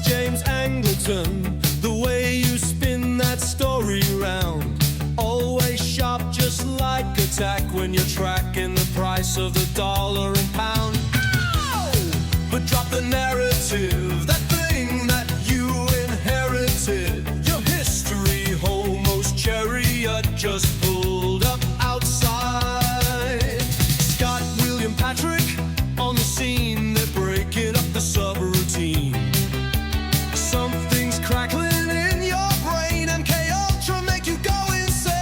James Angleton, the way you spin that story round. Always sharp, just like a tack when you're tracking the price of the dollar and pound. But drop the narrative, that thing that you inherited. Your history homos chariot just pulled up outside. Scott, William, Patrick on the scene, they're breaking up the subroutine. Something's crackling in your brain, MK Ultra make you go insane.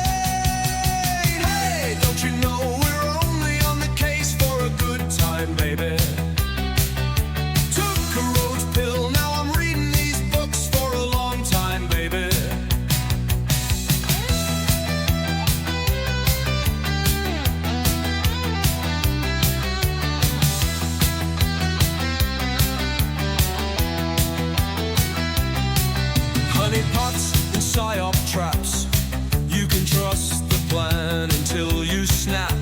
Hey, don't you know we're only on the case for a good time, baby? Took a rose pill, now I'm reading these books for a long time, baby. Honey pots and psyop traps, you can trust the plan until you snap.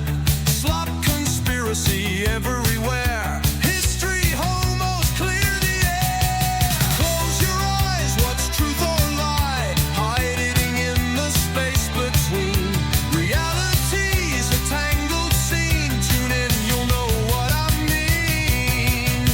Slop conspiracy everywhere. History homos clear the air. Close your eyes, what's truth or lie? Hiding in the space between. Reality's a tangled scene. Tune in, you'll know what I mean.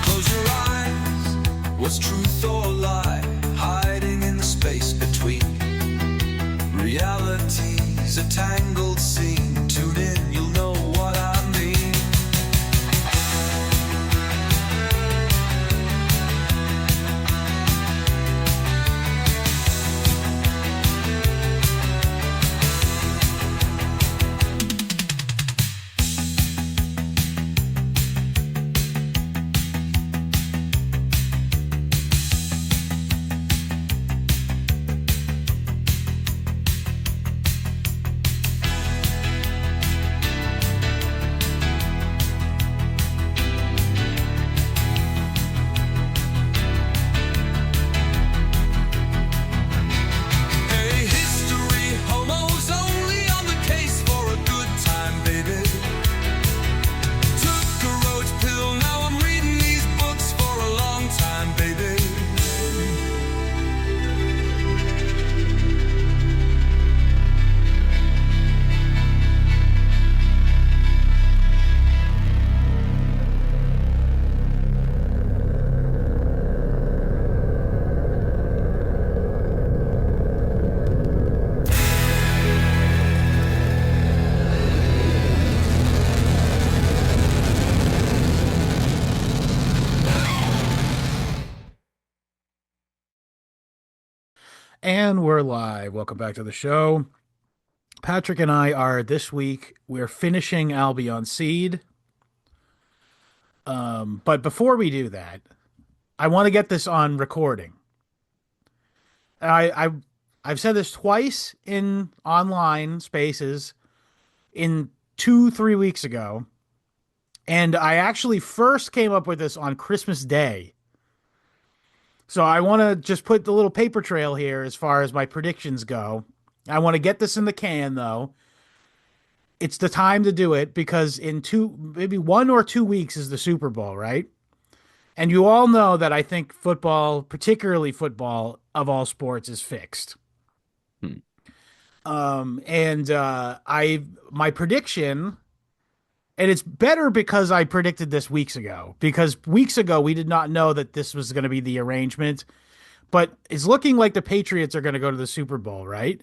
Close your eyes, what's truth or lie? Hiding in the space between. Reality's a tangled scene. Tune in, you'll know what I mean. Hey, history homos only on the case for a good time, baby. Took a roach pill, now I'm reading these books for a long time, baby. And we're live. Welcome back to the show. Patrick and I are this week, we're finishing Albion Seed. But before we do that, I want to get this on recording. I've said this twice in online spaces in 2-3 weeks ago. And I actually first came up with this on Christmas Day. So I want to just put the little paper trail here as far as my predictions go. I want to get this in the can, though. It's the time to do it because in maybe 1 or 2 weeks is the Super Bowl, right? And you all know that I think football, particularly football of all sports, is fixed. My prediction, and it's better because I predicted this weeks ago, because weeks ago we did not know that this was going to be the arrangement, but it's looking like the Patriots are going to go to the Super Bowl, right?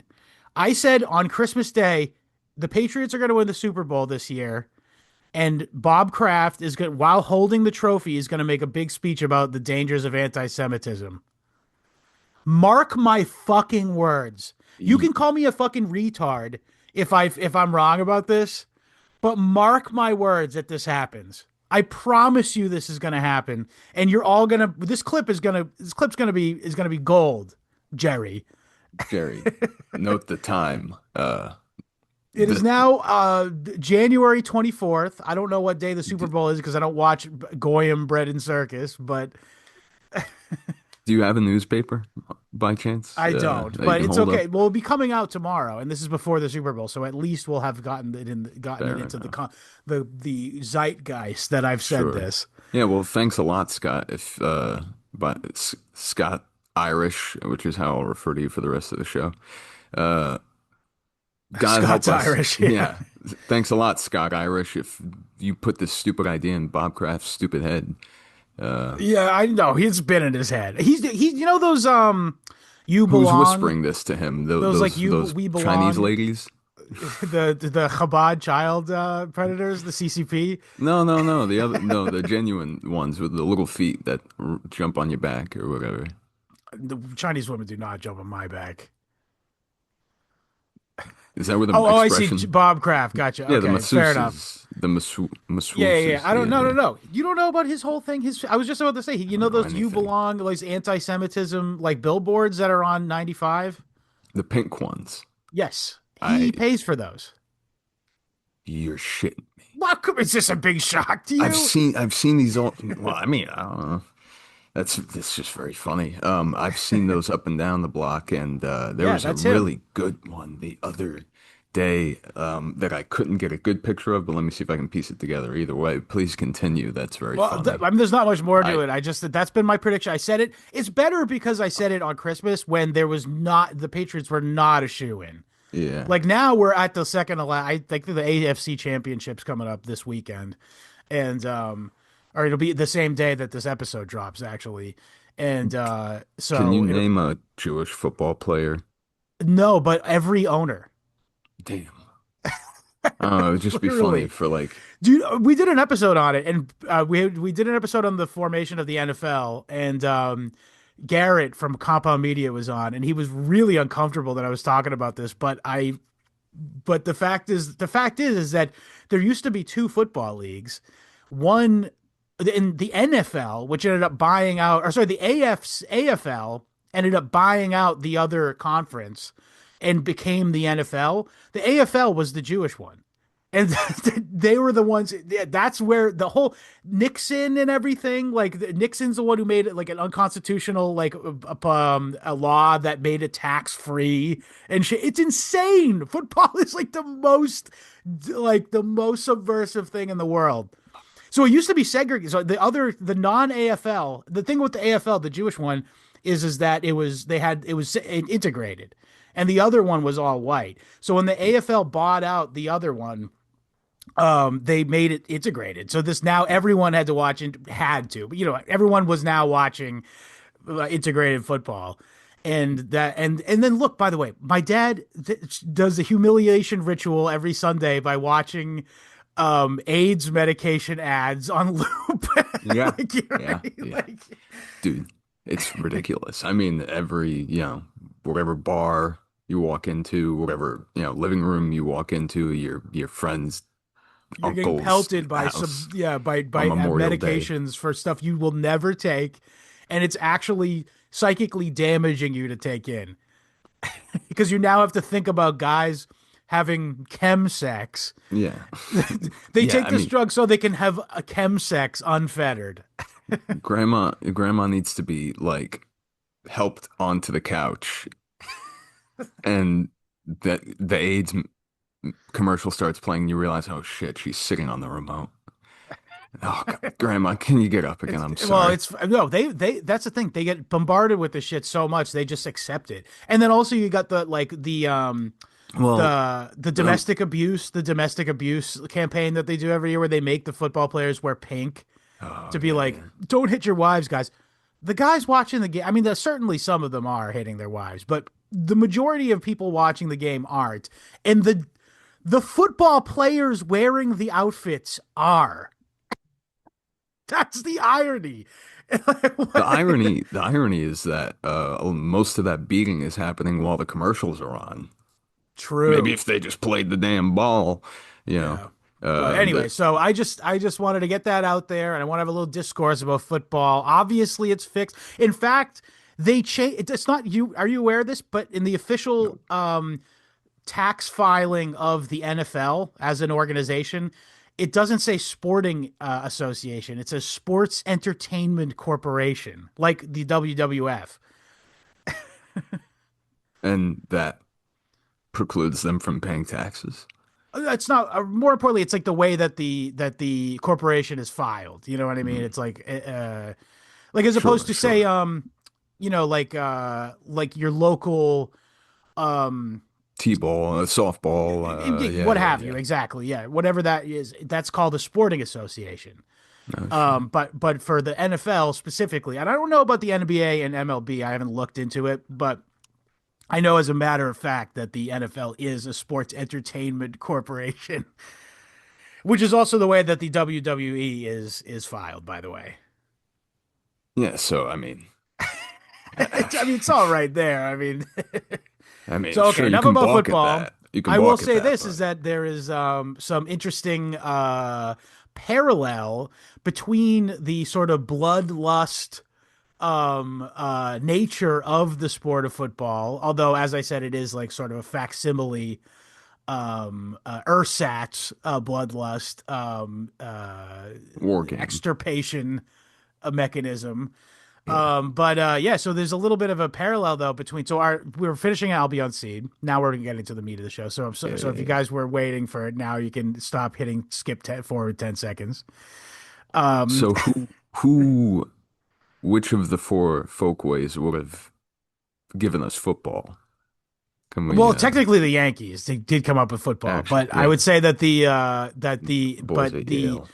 I said on Christmas Day, the Patriots are going to win the Super Bowl this year, and Bob Kraft is going, while holding the trophy, is going to make a big speech about the dangers of anti-Semitism. Mark my fucking words. You Ye- can call me a fucking retard if I'm wrong about this, but mark my words that this happens. I promise you this is going to happen, and you're all going to this clip's going to be gold, Jerry. Jerry, note the time. It is The, now January 24th. I don't know what day the Super Bowl is because I don't watch Goyim Bread and Circus, but do you have a newspaper by chance I don't. that you But can it's hold okay. up? Well, it'll be coming out tomorrow, and this is before the Super Bowl, so at least we'll have gotten it Fair into enough. the zeitgeist that I've said Sure. this. Yeah, well, thanks a lot, Scott. If but Scott Irish, which is how I'll refer to you for the rest of the show. Uh, God help Scott's us. Irish, yeah. Yeah. Thanks a lot, Scott Irish. If you put this stupid idea in Bob Kraft's stupid head, uh, Yeah, I know. He's been in his head. He's you know those you who's belong, whispering this to him? those like you Those we Chinese belong, ladies? the Chabad child predators, the CCP. No, no, no. The other, no, the genuine ones with the little feet that jump on your back or whatever. The Chinese women do not jump on my back. Is that where the Oh, I see. expression? Bob Kraft. Gotcha. Yeah, the Okay, fair enough. masseuses, the Yeah. masseuses. I don't. Yeah, No, no, yeah. no. You don't know about his whole thing. I was just about to say. I You know don't know those "You anything. Belong" like anti-Semitism like billboards that are on 95. The pink ones. Yes, I, he pays for those. you're shitting me. What? Is this a big shock to you? I've seen these all. Well, I mean, I don't know. That's just very funny. I've seen those up and down the block, and there Yeah, was a that's him. really good one the other day that I couldn't get a good picture of, but let me see if I can piece it together. Either way, please continue. That's very Well, funny. I mean, there's not much more to I it. That's been my prediction. I said it. It's better because I said it on Christmas when there was not the Patriots were not a shoe-in. yeah. Like now we're at the second to last. I think the AFC Championship's coming up this weekend, and or it'll be the same day that this episode drops actually, and Can you so it'll, name a Jewish football player? no, but every owner, Damn. It would just be funny literally, for like, dude. We did an episode on it, and we did an episode on the formation of the NFL, and Garrett from Compound Media was on, and he was really uncomfortable that I was talking about this, but the fact is that there used to be two football leagues. One in the NFL, which ended up buying out, or sorry, the AFL ended up buying out the other conference and became the NFL. The AFL was the Jewish one. And they were the ones. That's where the whole Nixon and everything. Like Nixon's the one who made it like an unconstitutional, like a law that made it tax free and shit. It's insane. Football is like the most subversive thing in the world. So it used to be segregated. So the non AFL, the thing with the AFL, the Jewish one, is that it was integrated, and the other one was all white. So when the AFL bought out the other one, they made it integrated. So this now everyone had to watch and had to, but everyone was now watching integrated football. And then look, by the way, my dad does the humiliation ritual every Sunday by watching AIDS medication ads on loop. yeah, Like, you know what yeah, I mean? yeah. Like, Dude, it's ridiculous. I mean, every, whatever bar you walk into, whatever, living room you walk into, your friend's you're getting uncle's pelted by house by on Memorial Day. medications for stuff you will never take, and it's actually psychically damaging you to take in because you now have to think about guys having chemsex. Yeah. They Yeah, take I this mean, drug so they can have a chemsex unfettered. grandma needs to be like helped onto the couch and that the AIDS commercial starts playing and you realize, oh shit, she's sitting on the remote. Oh God, grandma, can you get up again? I'm Well, sorry. it's no, they that's the thing. They get bombarded with this shit so much they just accept it. And then also you got Well, the um, domestic abuse campaign that they do every year where they make the football players wear pink oh to be yeah, like, yeah. don't hit your wives, guys. The guys watching the game, I mean, there's certainly some of them are hitting their wives, but the majority of people watching the game aren't. And the football players wearing the outfits are. That's the irony. The irony is that most of that beating is happening while the commercials are on. Maybe True. if they just played the damn ball, you know. Yeah. But anyway, That so I just wanted to get that out there, and I want to have a little discourse about football. Obviously, it's fixed. In fact, they change. It's not you. Are you aware of this? But in the official tax filing of the NFL as an organization, it doesn't say Sporting Association. It says Sports Entertainment Corporation, like the WWF. and that precludes them from paying taxes. It's not. More importantly, it's like the way that the corporation is filed. You know what I mean? Mhm. It's like as opposed Sure, to say sure. like your local um T-ball, softball, yeah, what yeah, have you yeah. exactly, yeah, whatever that is, that's called a sporting association. No shit. But for the NFL specifically, and I don't know about the NBA and MLB, I haven't looked into it, but I know as a matter of fact that the NFL is a sports entertainment corporation, which is also the way that the WWE is filed, by the way. Yeah, so I mean, it's all right there. I mean, so okay, sure you enough can about balk at football. that. You can I will balk at say that, this is but that there is some interesting parallel between the sort of bloodlust nature of the sport of football, although as I said, it is like sort of a facsimile ersatz bloodlust war game. extirpation mechanism. Yeah, But yeah, so there's a little bit of a parallel though between, so our we were finishing Albion Seed. Now we're getting to the meat of the show. yeah, So yeah, if you yeah. guys were waiting for it, now you can stop hitting skip forward 10 seconds. So which of the four folkways would have given us football? Can we Well, technically the Yankees, they did come up with football, actually, but I yeah, would say that the boys at Yale.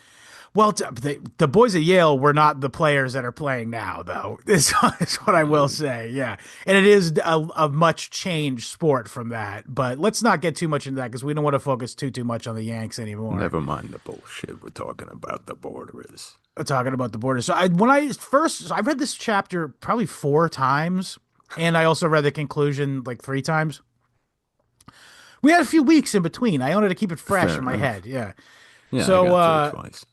well, the boys at Yale were not the players that are playing now, though. Is what I will say. Yeah, and it is a much changed sport from that. But let's not get too much into that because we don't want to focus too much on the Yanks anymore. Never mind the bullshit. We're talking about the borders. Talking about the border. So I read this chapter probably 4 times, and I also read the conclusion like 3 times. We had a few weeks in between. I wanted to keep it fresh Fair in my enough. head. Yeah. Yeah, I So got through it twice.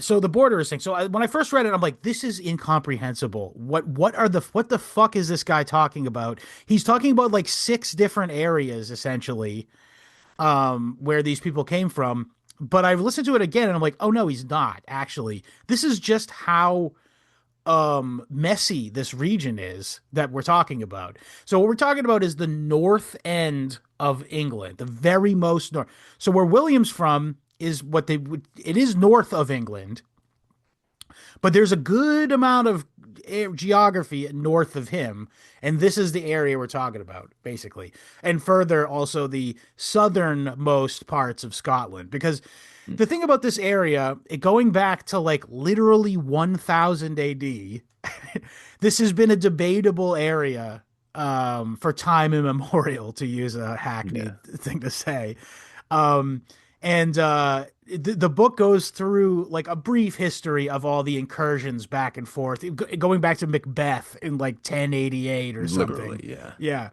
so the border is thing. So when I first read it, I'm like, this is incomprehensible. What the fuck is this guy talking about? He's talking about like 6 different areas essentially, where these people came from. But I've listened to it again and I'm like, oh no, he's not actually. This is just how messy this region is that we're talking about. So what we're talking about is the north end of England, the very most north. So where William's from is what they would, it is north of England, but there's a good amount of geography north of him, and this is the area we're talking about basically. And further also the southernmost parts of Scotland, because the thing about this area, going back to like literally 1000 AD, this has been a debatable area for time immemorial, to use a Yeah. hackneyed thing to say. Um, and the book goes through like a brief history of all the incursions back and forth, going back to Macbeth in like 1088 or Literally, something. yeah. Yeah.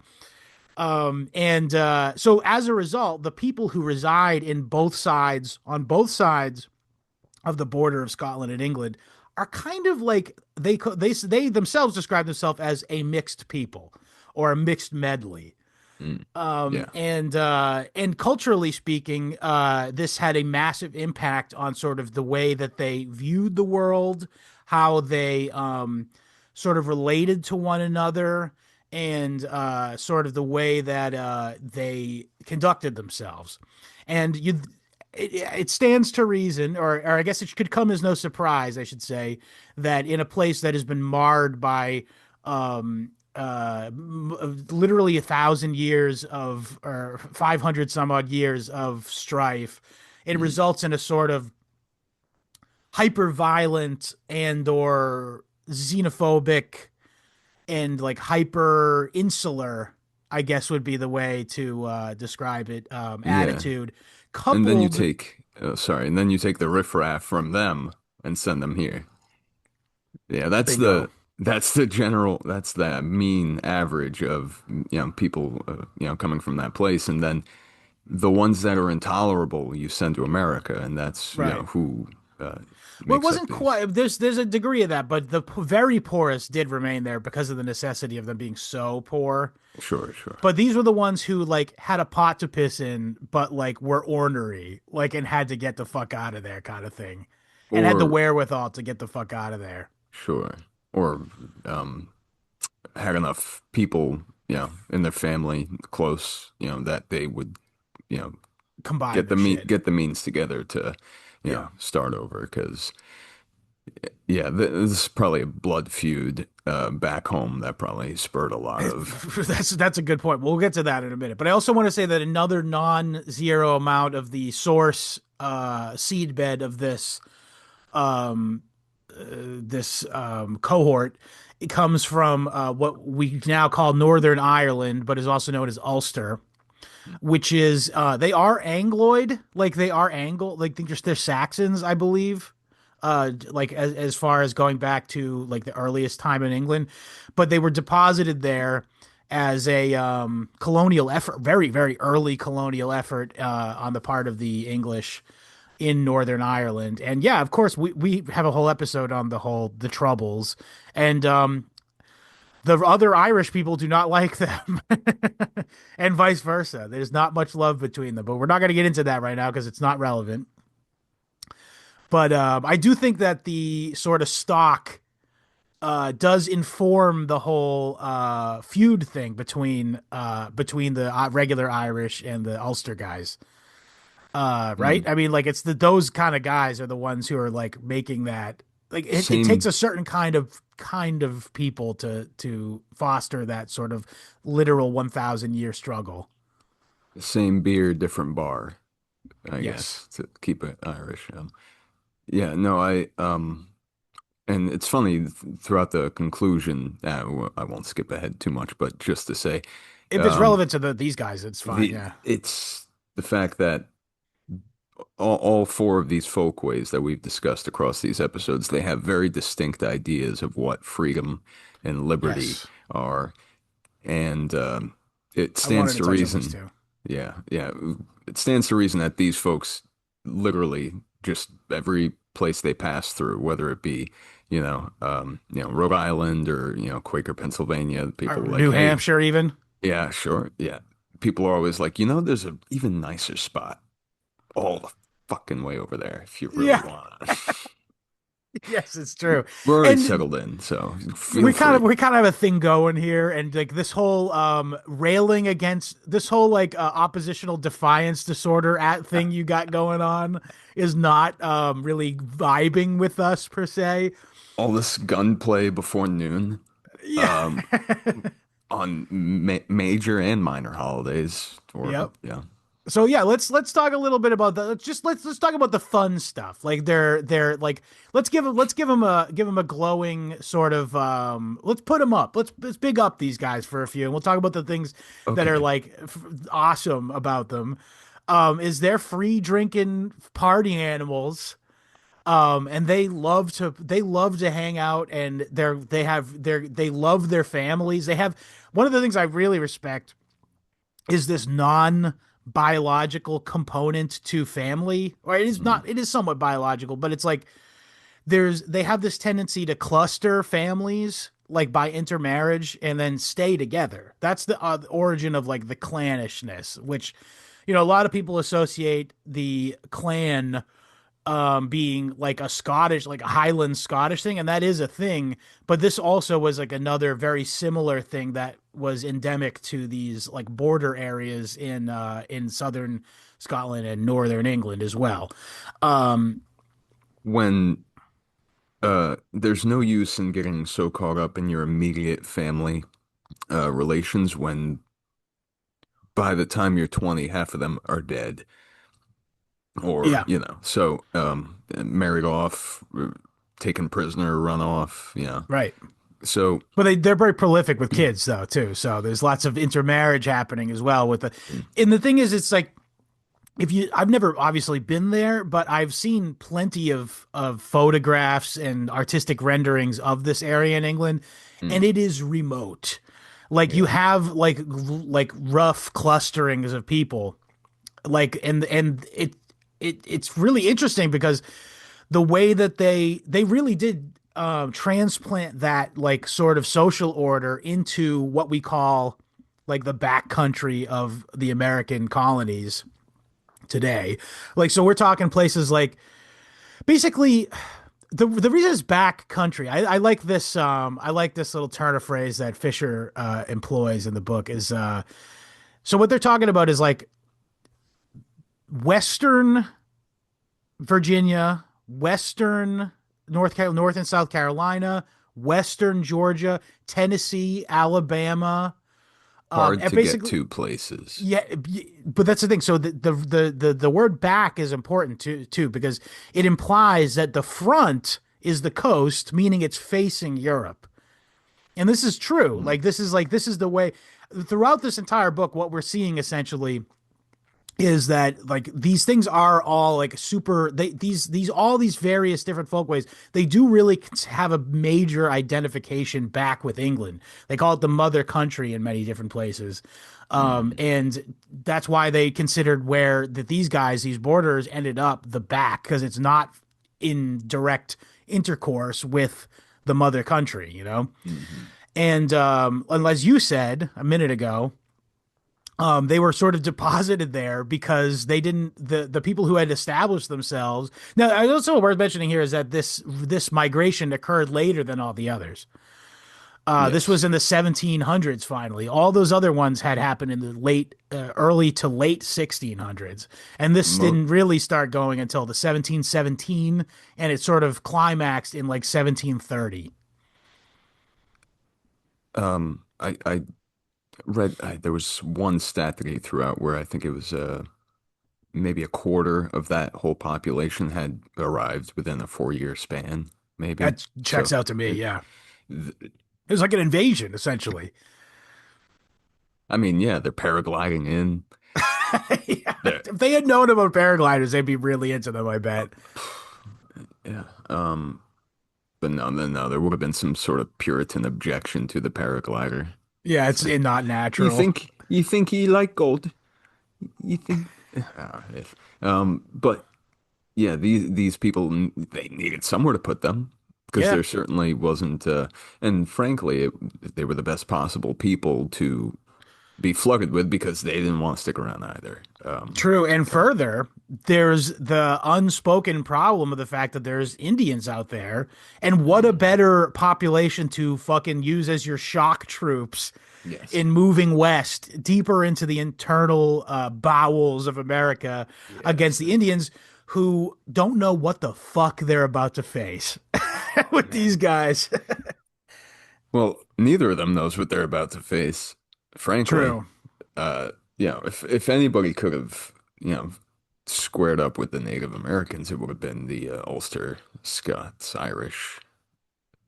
And so as a result, the people who reside in on both sides of the border of Scotland and England are kind of like they themselves describe themselves as a mixed people or a mixed medley. Mm. Yeah. And culturally speaking, this had a massive impact on sort of the way that they viewed the world, how they sort of related to one another, and sort of the way that they conducted themselves. And it stands to reason, or I guess it could come as no surprise, I should say, that in a place that has been marred by literally 1,000 years of, or 500 some odd years of strife, it Mm. results in a sort of hyper violent and or xenophobic and like hyper insular, I guess would be the way to describe it, Yeah. attitude And then you coupled. take, sorry, and then you take the riffraff from them and send them here. Yeah, Bingo. that's the mean average of, people, coming from that place. And then the ones that are intolerable, you send to America, and that's, Right. who uh, Well, it makes up wasn't these. quite. There's a degree of that, but the very poorest did remain there because of the necessity of them being so poor. Sure, sure. But these were the ones who like had a pot to piss in, but like were ornery, like and had to get the fuck out of there, kind of thing, and had the Or wherewithal to get the fuck out of there. sure, or had enough people, in their family close, that they would, you know, Combine their shit. get the means together to, Yeah. start over. Because yeah, this is probably a blood feud back home that probably spurred a lot of. That's a good point. We'll get to that in a minute. But I also want to say that another non-zero amount of the source seed bed of um this cohort, it comes from what we now call Northern Ireland, but is also known as Ulster, which is they are Angloid, like they are Angle, like they're Saxons, I believe. Like as far as going back to like the earliest time in England, but they were deposited there as a colonial effort, very very early colonial effort on the part of the English in Northern Ireland. And yeah, of course, we have a whole episode on the Troubles, and the other Irish people do not like them, and vice versa. There's not much love between them, but we're not going to get into that right now because it's not relevant. But I do think that the sort of stock does inform the whole feud thing between the regular Irish and the Ulster guys. Right? Mm. I mean, like it's those kind of guys are the ones who are like making that. Like it takes Same a certain kind of people to foster that sort of literal 1,000 year struggle. same beer, different bar, I Yes. guess, to keep it Irish. Yeah, no, and it's funny throughout the conclusion. I won't skip ahead too much, but just to say, If it's um, relevant to these guys, it's fine. the Yeah. it's the fact that all four of these folkways that we've discussed across these episodes, they have very distinct ideas of what freedom and liberty Yes. are, and it I stands wanted to to touch on this reason. too. Yeah, yeah, it stands to reason that these folks literally just every place they pass through, whether it be, Rhode Island or, Quaker, Pennsylvania, Or people are like, New hey, Hampshire, even. yeah, sure, yeah. People are always like, there's a even nicer spot all the fucking way over there if you really Yeah. want. Yes, it's true. We're already And settled in, so feel we kind of free. we kind of have a thing going here, and like this whole railing against this whole like oppositional defiance disorder at thing you got going on is not really vibing with us per se. All this gunplay before noon, Yeah. um, on major and minor holidays, or Yep. yeah. So yeah, let's talk a little bit about that. Let's talk about the fun stuff. Like they're like let's give them a glowing sort of let's put them up. Let's big up these guys for a few, and we'll talk about the things that are Okay. like awesome about them. Is they're free drinking party animals. And they love to hang out, and they love their families. They have one of the things I really respect is this non biological component to family, or it is Mm. not, it is somewhat biological, but it's like they have this tendency to cluster families like by intermarriage and then stay together. That's the origin of like the clannishness, which a lot of people associate the clan being like a Scottish, like a Highland Scottish thing, and that is a thing. But this also was like another very similar thing that was endemic to these like border areas in southern Scotland and northern England as well. Um, When there's no use in getting so caught up in your immediate family relations when by the time you're 20, half of them are dead, or yeah, so married off, taken prisoner, run off, right. so But they're very prolific with kids though too. So there's lots of intermarriage happening as well with the. And the thing is, it's like if you, I've never obviously been there, but I've seen plenty of photographs and artistic renderings of this area in England, and Mm, it is remote. Like you yeah. have like rough clusterings of people, like and it's really interesting because the way that they really did transplant that like sort of social order into what we call like the back country of the American colonies today. Like, so we're talking places like basically the reason it's back country. I like this. I like this little turn of phrase that Fisher employs in the book is so what they're talking about is like Western Virginia, Western North and South Carolina, Western Georgia, Tennessee, Alabama. Hard And to get basically, to places. yeah, but that's the thing. So the word back is important too because it implies that the front is the coast, meaning it's facing Europe. And this is true. Mm, This is the way throughout this entire book, what we're seeing essentially is that like these things are all like super these all these various different folkways they do really have a major identification back with England. They call it the mother country in many different places, mm, and that's why they considered where that these guys these borderers ended up the back because it's not in direct intercourse with the mother country, you know. mhm. And as you said a minute ago, they were sort of deposited there because they didn't the people who had established themselves. Now, also worth mentioning here is that this migration occurred later than all the others. This Yes. was in the 1700s. Finally, all those other ones had happened in the early to late 1600s, and this Mo didn't really start going until the 1717, and it sort of climaxed in like 1730. I read there was one stat that he threw out where I think it was maybe a quarter of that whole population had arrived within a 4 year span, maybe. That checks So out to me. it, Yeah, th it was like an invasion essentially. I mean, yeah, they're paragliding in. Yeah. They're, If they had known about paragliders, they'd be really into them, I bet. yeah. But no, there would have been some sort of Puritan objection to the paraglider. Yeah, It's it's like, not natural. you think he like gold? You think? If, but yeah, these people they needed somewhere to put them because Yeah, there certainly wasn't, and frankly, they were the best possible people to be flirted with because they didn't want to stick around either. true. And So further, there's the unspoken problem of the fact that there's Indians out there. And what a mhm. better population to fucking use as your shock troops Yes, in moving west, deeper into the internal bowels of America against yes, the Indians who don't know what the fuck they're about to face with these man. guys. Well, neither of them knows what they're about to face, frankly. True. Uh, if anybody could have, squared up with the Native Americans, it would have been the Ulster, Scots, Irish,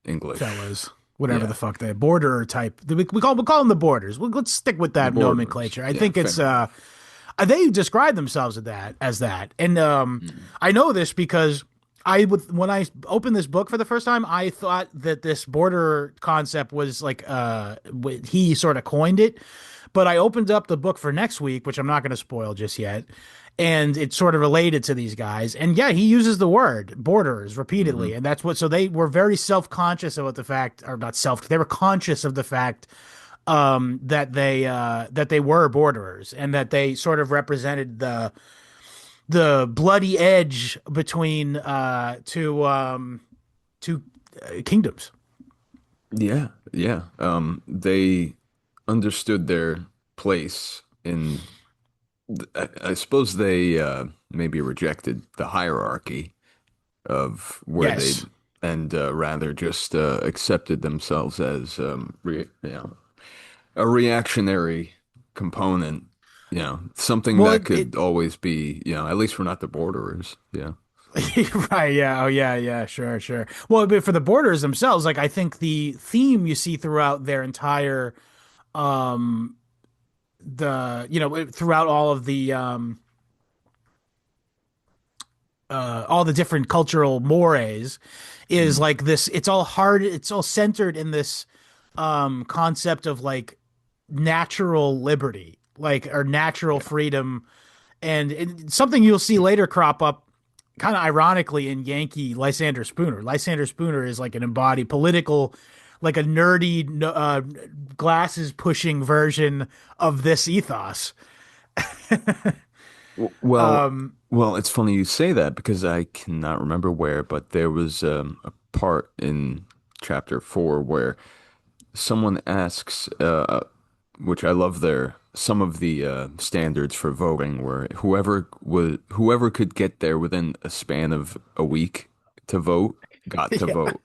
English. Fellas, whatever the Yeah, borderer type. We call them the borders. Let's stick with the that borders. nomenclature. I Yeah, think it's fair enough. they describe themselves as that. And Mm. I know this because when I opened this book for the first time, I thought that this border concept was like he sort of coined it. But I opened up the book for next week, which I'm not going to spoil just yet, and it's sort of related to these guys. And yeah, he uses the word borders repeatedly, Hmm. and that's what. So they were very self-conscious about the fact, or not self. They were conscious of the fact that they were borderers and that they sort of represented the bloody edge between two kingdoms. Yeah, yeah. They understood their place in. I suppose they maybe rejected the hierarchy of where they Yes. and rather just accepted themselves as a reactionary component, something Well, that could always be, at least we're not the borderers. Yeah. right, yeah, oh yeah, yeah, sure, sure. Well, but for the borders themselves, like I think the theme you see throughout their entire the throughout all of the all the different cultural mores is Mm. like this. It's all hard. It's all centered in this concept of like natural liberty, like or natural Yeah. freedom, and something you'll see later crop up kind of ironically in Yankee Lysander Spooner. Lysander Spooner is like an embodied political, like a nerdy, glasses pushing version of this ethos. Well, Um, it's funny you say that because I cannot remember where, but there was a part in chapter 4 where someone asks, which I love there, some of the standards for voting were whoever could get there within a span of a week to vote got to yeah, vote,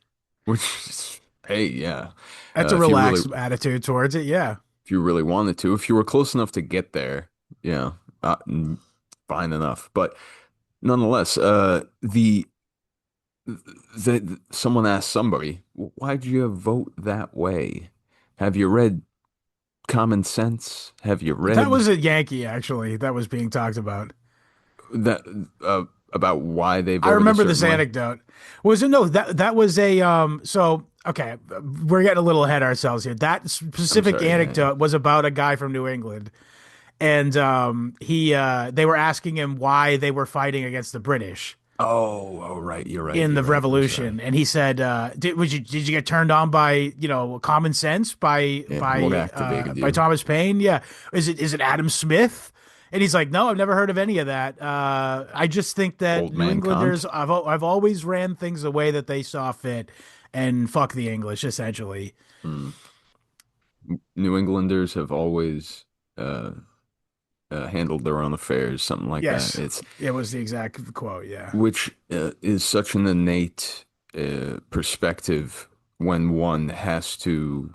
which is, hey, yeah, that's a if you really relaxed attitude towards it. Yeah. wanted to, if you were close enough to get there, yeah, fine enough. But nonetheless, someone asked somebody, why'd you vote that way? Have you read Common Sense? Have you That read was a Yankee, actually, that was being talked about. that about why they I voted a remember this certain way? anecdote. Was it no, that was a so okay, we're getting a little ahead of ourselves here. That I'm specific sorry. Yeah, yeah. anecdote was about a guy from New England. And he they were asking him why they were fighting against the British Oh, right. You're right. in the You're right. I'm sorry. revolution, and he said, did you get turned on by common sense Yeah, what activated by you? Thomas Paine? Yeah, is it Adam Smith? And he's like, no, I've never heard of any of that. I just think that Old New man Englanders, Kant? I've always ran things the way that they saw fit, and fuck the English, essentially. Hmm. New Englanders have always uh, handled their own affairs, something like that. Yes, it was the exact quote. Yeah, Which is such an innate perspective when one has to,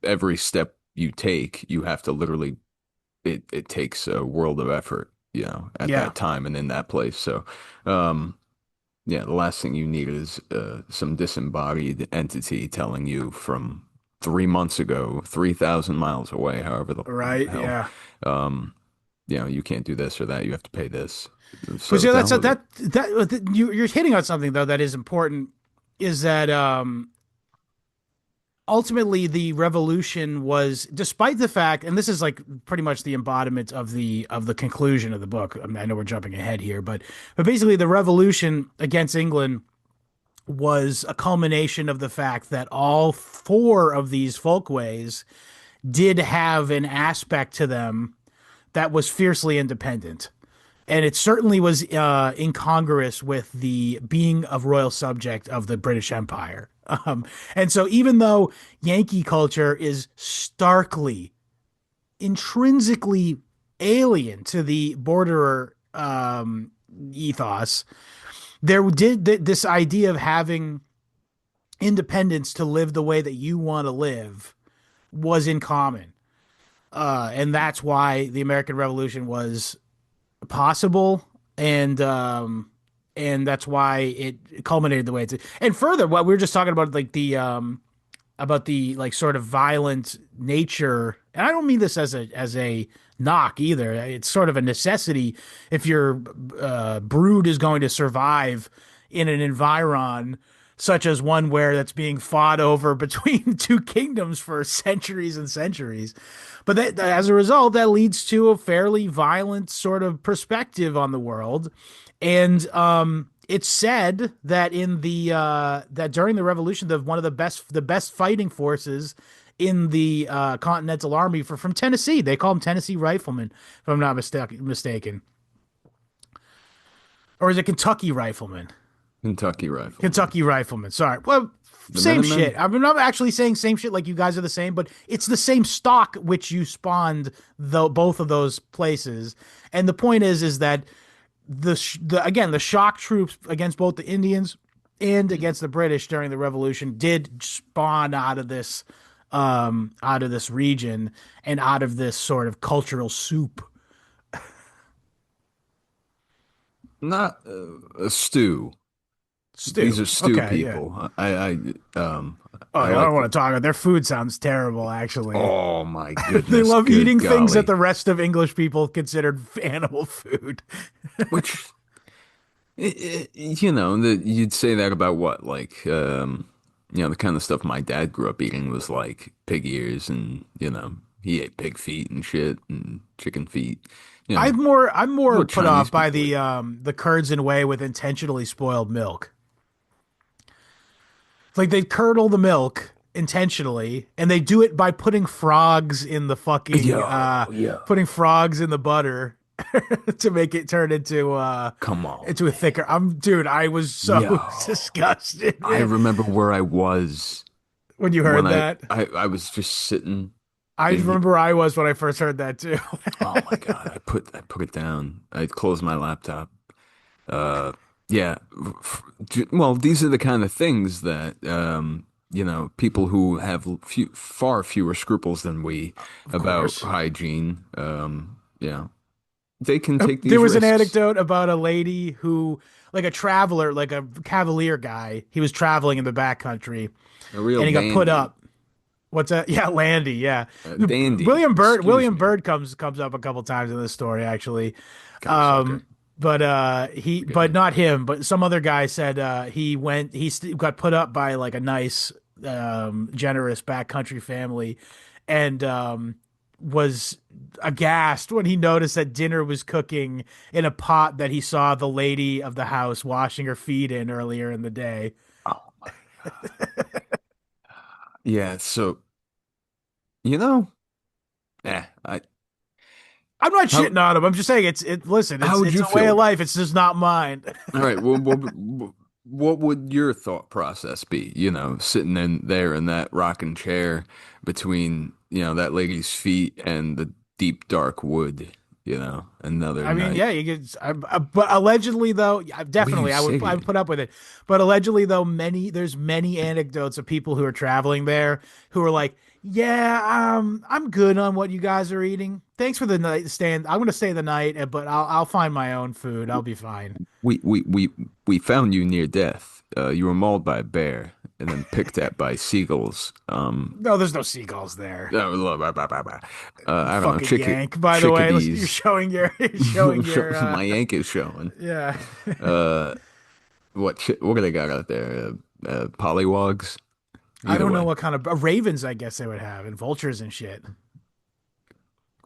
every step you take, you have to literally, it takes a world of effort, at yeah, that time and in that place. So, um, yeah, the last thing you need is some disembodied entity telling you from 3 months ago, 3,000 miles away, however the right, hell, yeah. um, you can't do this or that. You have to pay this. But So yeah, that's download it. you're hitting on something though that is important. Is that ultimately the revolution was, despite the fact, and this is like pretty much the embodiment of the conclusion of the book. I mean, I know we're jumping ahead here, but basically the revolution against England was a culmination of the fact that all four of these folkways did have an aspect to them that was fiercely independent. And it certainly was incongruous with the being a royal subject of the British Empire. And so, even though Yankee culture is starkly, intrinsically alien to the borderer ethos, there did this idea of having independence to live the way that you want to live was in common. And that's why the American Revolution was possible, and that's why it culminated the way it did. And further, what we were just talking about, like the like sort of violent nature, and I don't mean this as a knock either. It's sort of a necessity if your brood is going to survive in an environ such as one where that's being fought over between two kingdoms for centuries and centuries. But as a result, that leads to a fairly violent sort of perspective on the world. And it's said that that during the revolution, one of the best fighting forces in the Continental Army from Tennessee, they call them Tennessee Riflemen, if I'm not mistaken, or is it Kentucky Riflemen? Kentucky Rifleman. Kentucky Riflemen. Sorry. Well, The same Minutemen? shit. I'm not actually saying same shit like you guys are the same, but it's the same stock which you spawned both of those places. And the point is that again, the shock troops against both the Indians and against the British during the Revolution did spawn out of this region and out of this sort of cultural soup. Not a stew. These Stew. are stew Okay, yeah. people. Oh, I I don't like want to talk. Their food sounds terrible, actually. oh my They goodness, love good eating things that golly. the rest of English people considered animal food. Which You know, you'd say that about what, like, the kind of stuff my dad grew up eating was like pig ears, and he ate pig feet and shit and chicken feet. You know, I'm more what put Chinese off by people eat. the curds and whey with intentionally spoiled milk. Like they curdle the milk intentionally, and they do it by Yo, yo, putting frogs in the butter to make it turn come on, into a thicker. Dude, I was so yo. disgusted, I man, remember where I was when you when heard that. I was just sitting I in the. remember I was when I first heard that too. Oh my God, I put it down. I closed my laptop. Uh, yeah. Well, these are the kind of things that people who have far fewer scruples than we Of about course. hygiene, they can take There these was an risks. anecdote about a lady who, like a traveler, like a cavalier guy, he was traveling in the backcountry A real and he got put dandy, up. What's that? Yeah, Landy. Yeah, dandy. Excuse William me, Byrd comes up a couple times in this story actually. cocksucker. Um, but Forgive me. not him, but some other guy said got put up by like a nice, generous backcountry family, and was aghast when he noticed that dinner was cooking in a pot that he saw the lady of the house washing her feet in earlier in the day. Oh my God. Yeah. So you know, I I'm not how shitting on him. I'm just saying listen, how would it's you a way of feel? life. It's just not mine. All right. Well, what would your thought process be? Sitting in there in that rocking chair between, that lady's feet and the deep dark wood, another I mean, night. yeah, but allegedly though, What do you definitely I say? would put up with it. But allegedly though, there's many anecdotes of people who are traveling there who are like, yeah, I'm good on what you guys are eating. Thanks for the night stand. I'm gonna stay the night, but I'll find my own food. I'll be fine. We found you near death. You were mauled by a bear and then picked at by seagulls. No, there's no seagulls there. Blah, blah, blah, blah. You I don't know, fucking yank. By the way, listen, you're chickadees. showing your you're showing your My yank is showing. yeah. Uh, what do they got out there? Pollywogs? I Either don't know way, what kind of ravens I guess they would have and vultures and shit.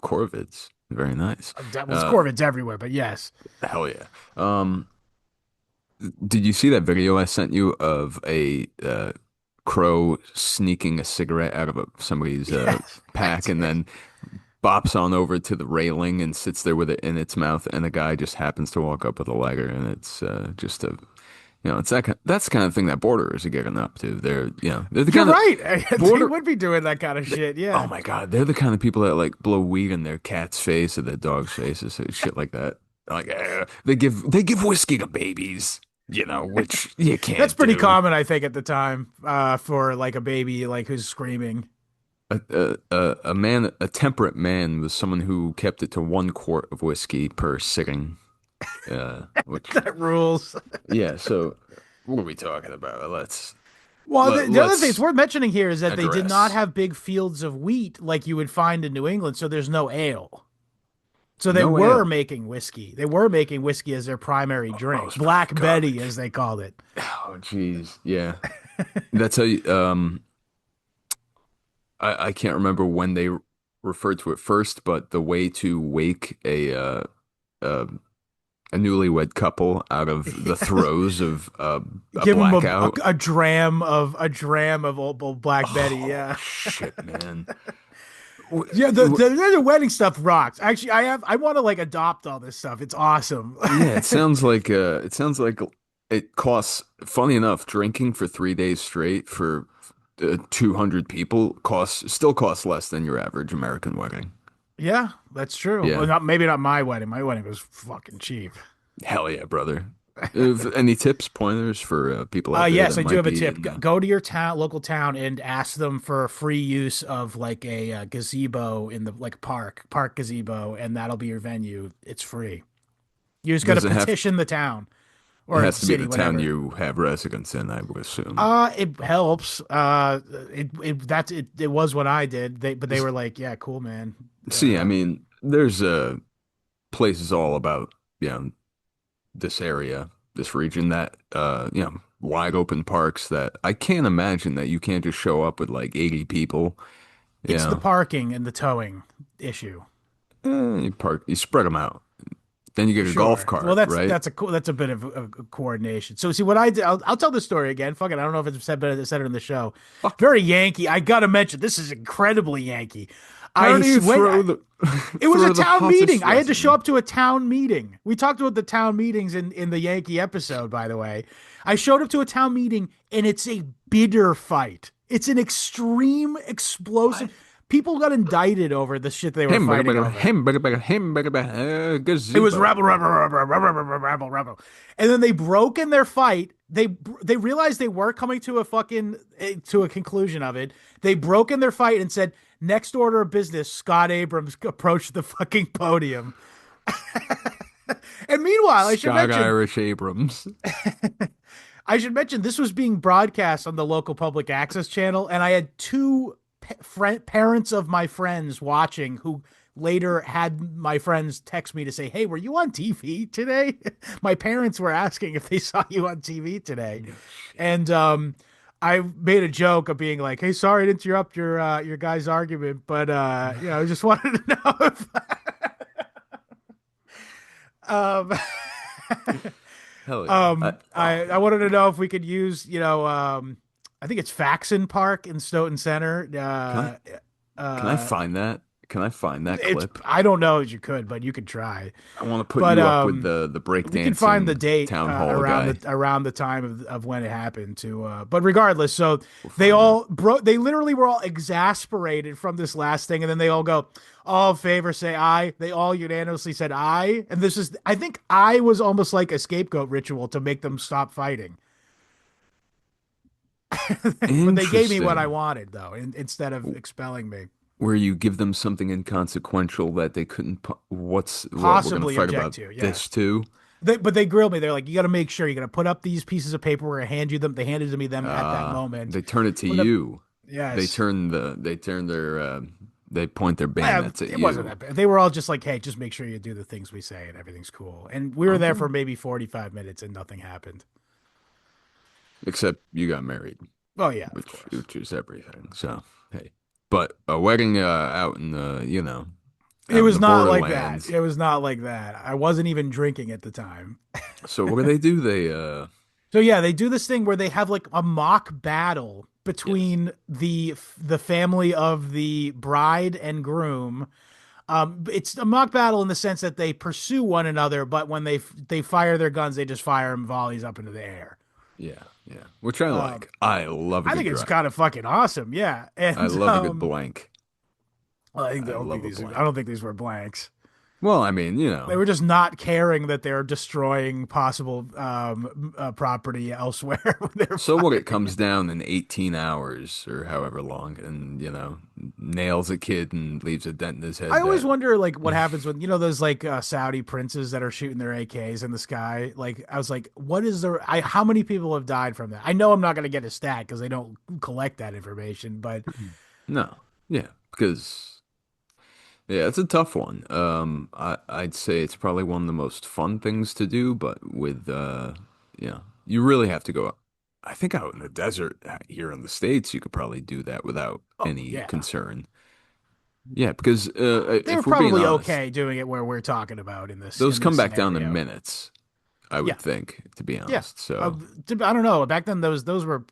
corvids. Very nice. There's corvids everywhere, but yes. Hell yeah. Um, did you see that video I sent you of a crow sneaking a cigarette out of somebody's Yes. pack and then bops on over to the railing and sits there with it in its mouth, and a guy just happens to walk up with a lighter, and it's just a it's that's the kind of thing that borderers are getting up to. They're the You're kind of right. They border. would be doing that kind of shit. Oh Yeah. my God, they're the kind of people that like blow weed in their cat's face or their dog's faces, and shit like that. Like they give whiskey to babies, which you That's can't pretty do. common, I think, at the time, for like a baby like who's screaming. A temperate man was someone who kept it to 1 quart of whiskey per sitting. Which That rules. yeah. So what are we talking about? Well, the other thing it's Let's worth mentioning here is that they did not address. have big fields of wheat like you would find in New England, so there's no ale. So they No were ale. making whiskey. They were making whiskey as their primary drink. Most Black Betty, as garbage. they called it. Oh, jeez. Yeah. That's how you, I can't remember when they referred to it first, but the way to wake a, a newlywed couple out of the throes of a Give them blackout. a dram of old Black Betty. Oh Yeah. shit, man. Yeah, the wedding stuff rocks. Actually, I want to like adopt all this stuff. It's awesome. Yeah, it sounds like it costs. Funny enough, drinking for 3 days straight for 200 people still costs less than your average American wedding. Yeah, that's true. Well, Yeah, maybe not my wedding. My wedding was fucking cheap. hell yeah, brother. Any tips, pointers for people out there Yes, that I do might have a be tip. in? Go to your local town, and ask them for free use of like a, gazebo in the like park gazebo, and that'll be your venue. It's free. You just got to Does it have? petition the town It or the has to be city, the town whatever. you have residence in, I would assume. It helps. It was what I did. But they were like, yeah, cool, man. See, I Uh, mean, there's places all about, this area. this region that wide open parks that I can't imagine that you can't just show up with like 80 people. It's the Yeah, parking and the towing issue. you spread them out. Then you get a golf Sure. Well, cart, that's right? that's a bit of a coordination. So see what I did. I'll tell the story again. Fuck it. I don't know if it's said it in the show. Fuck. Very Yankee. I gotta mention this is incredibly Yankee. How I do you went. throw the It was a throw the town hottest meeting. I had to show resume? up to a town meeting. We talked about the town meetings in the Yankee episode, by the way. I showed up to a town meeting and it's a bitter fight. It's an extreme, explosive. What? People got indicted over the shit they were Him, fighting over. It was gazebo. rebel, rebel, rebel, rebel, rebel, rebel, rebel. And then they broke in their fight. They realized they were coming to a fucking to a conclusion of it. They broke in their fight and said, "Next order of business." Scott Abrams approached the fucking podium. And meanwhile, Scott Irish Abrams. I should mention this was being broadcast on the local public access channel, and I had two parents of my friends watching who later had my friends text me to say, "Hey, were you on TV today?" My parents were asking if they saw you on TV today, and I made a joke of being like, "Hey, sorry to interrupt your guys' argument, but I just wanted to know if." um, Hell yeah. I wanted to know if we could use, I think it's Faxon Park in Stoughton Center. Can I find that? Can I find that It's clip? I don't know as you could, but you could try. I want to put But you up with the we can find the breakdancing date town hall guy. around the time of when it happened to. But regardless, so We'll they find that. all broke. They literally were all exasperated from this last thing, and then they all go, "All in favor, say aye." They all unanimously said aye, and this is. I think I was almost like a scapegoat ritual to make them stop fighting. But they gave me what I Interesting. wanted, though, instead of expelling me. Where you give them something inconsequential that they couldn't. What we're gonna Possibly fight object about to, yeah. this too? But they grilled me. They're like, you got to make sure you got to put up these pieces of paper. We're gonna hand you them. They handed to me them at that moment. They turn it to Put up, you. yes. They point their bayonets at It wasn't you. that bad. They were all just like, hey, just make sure you do the things we say and everything's cool. And we were there Okay. for maybe 45 minutes and nothing happened. Except you got married, Oh yeah, of which course. which is everything. So hey, but a wedding out in the It out in was the not like that. borderlands. It was not like that. I wasn't even drinking at the time. So what do they do? They So yeah, they do this thing where they have like a mock battle yes. between the family of the bride and groom. It's a mock battle in the sense that they pursue one another, but when they fire their guns, they just fire them volleys up into the air. Yeah, yeah. Which I Um, like. I love a I good think it's drive. kind of fucking awesome. Yeah, I and love a good blank. I I don't think love a these. I blank. don't think these were blanks. Well, I mean, They were just not caring that they're destroying possible property elsewhere when they're so what it firing. comes down in 18 hours or however long and, nails a kid and leaves a dent in his I head always that wonder like what happens when those like Saudi princes that are shooting their AKs in the sky. Like I was like, what is there? How many people have died from that? I know I'm not going to get a stat because they don't collect that information, but no. Yeah, because yeah, it's a tough one. I'd say it's probably one of the most fun things to do, but with you really have to go. I think out in the desert here in the States, you could probably do that without oh any yeah, concern. Yeah, because they were if we're being probably honest, okay doing it where we're talking about those in come this back down to scenario. minutes, I Yeah, would think, to be yeah. honest. So I don't know. Back then, those were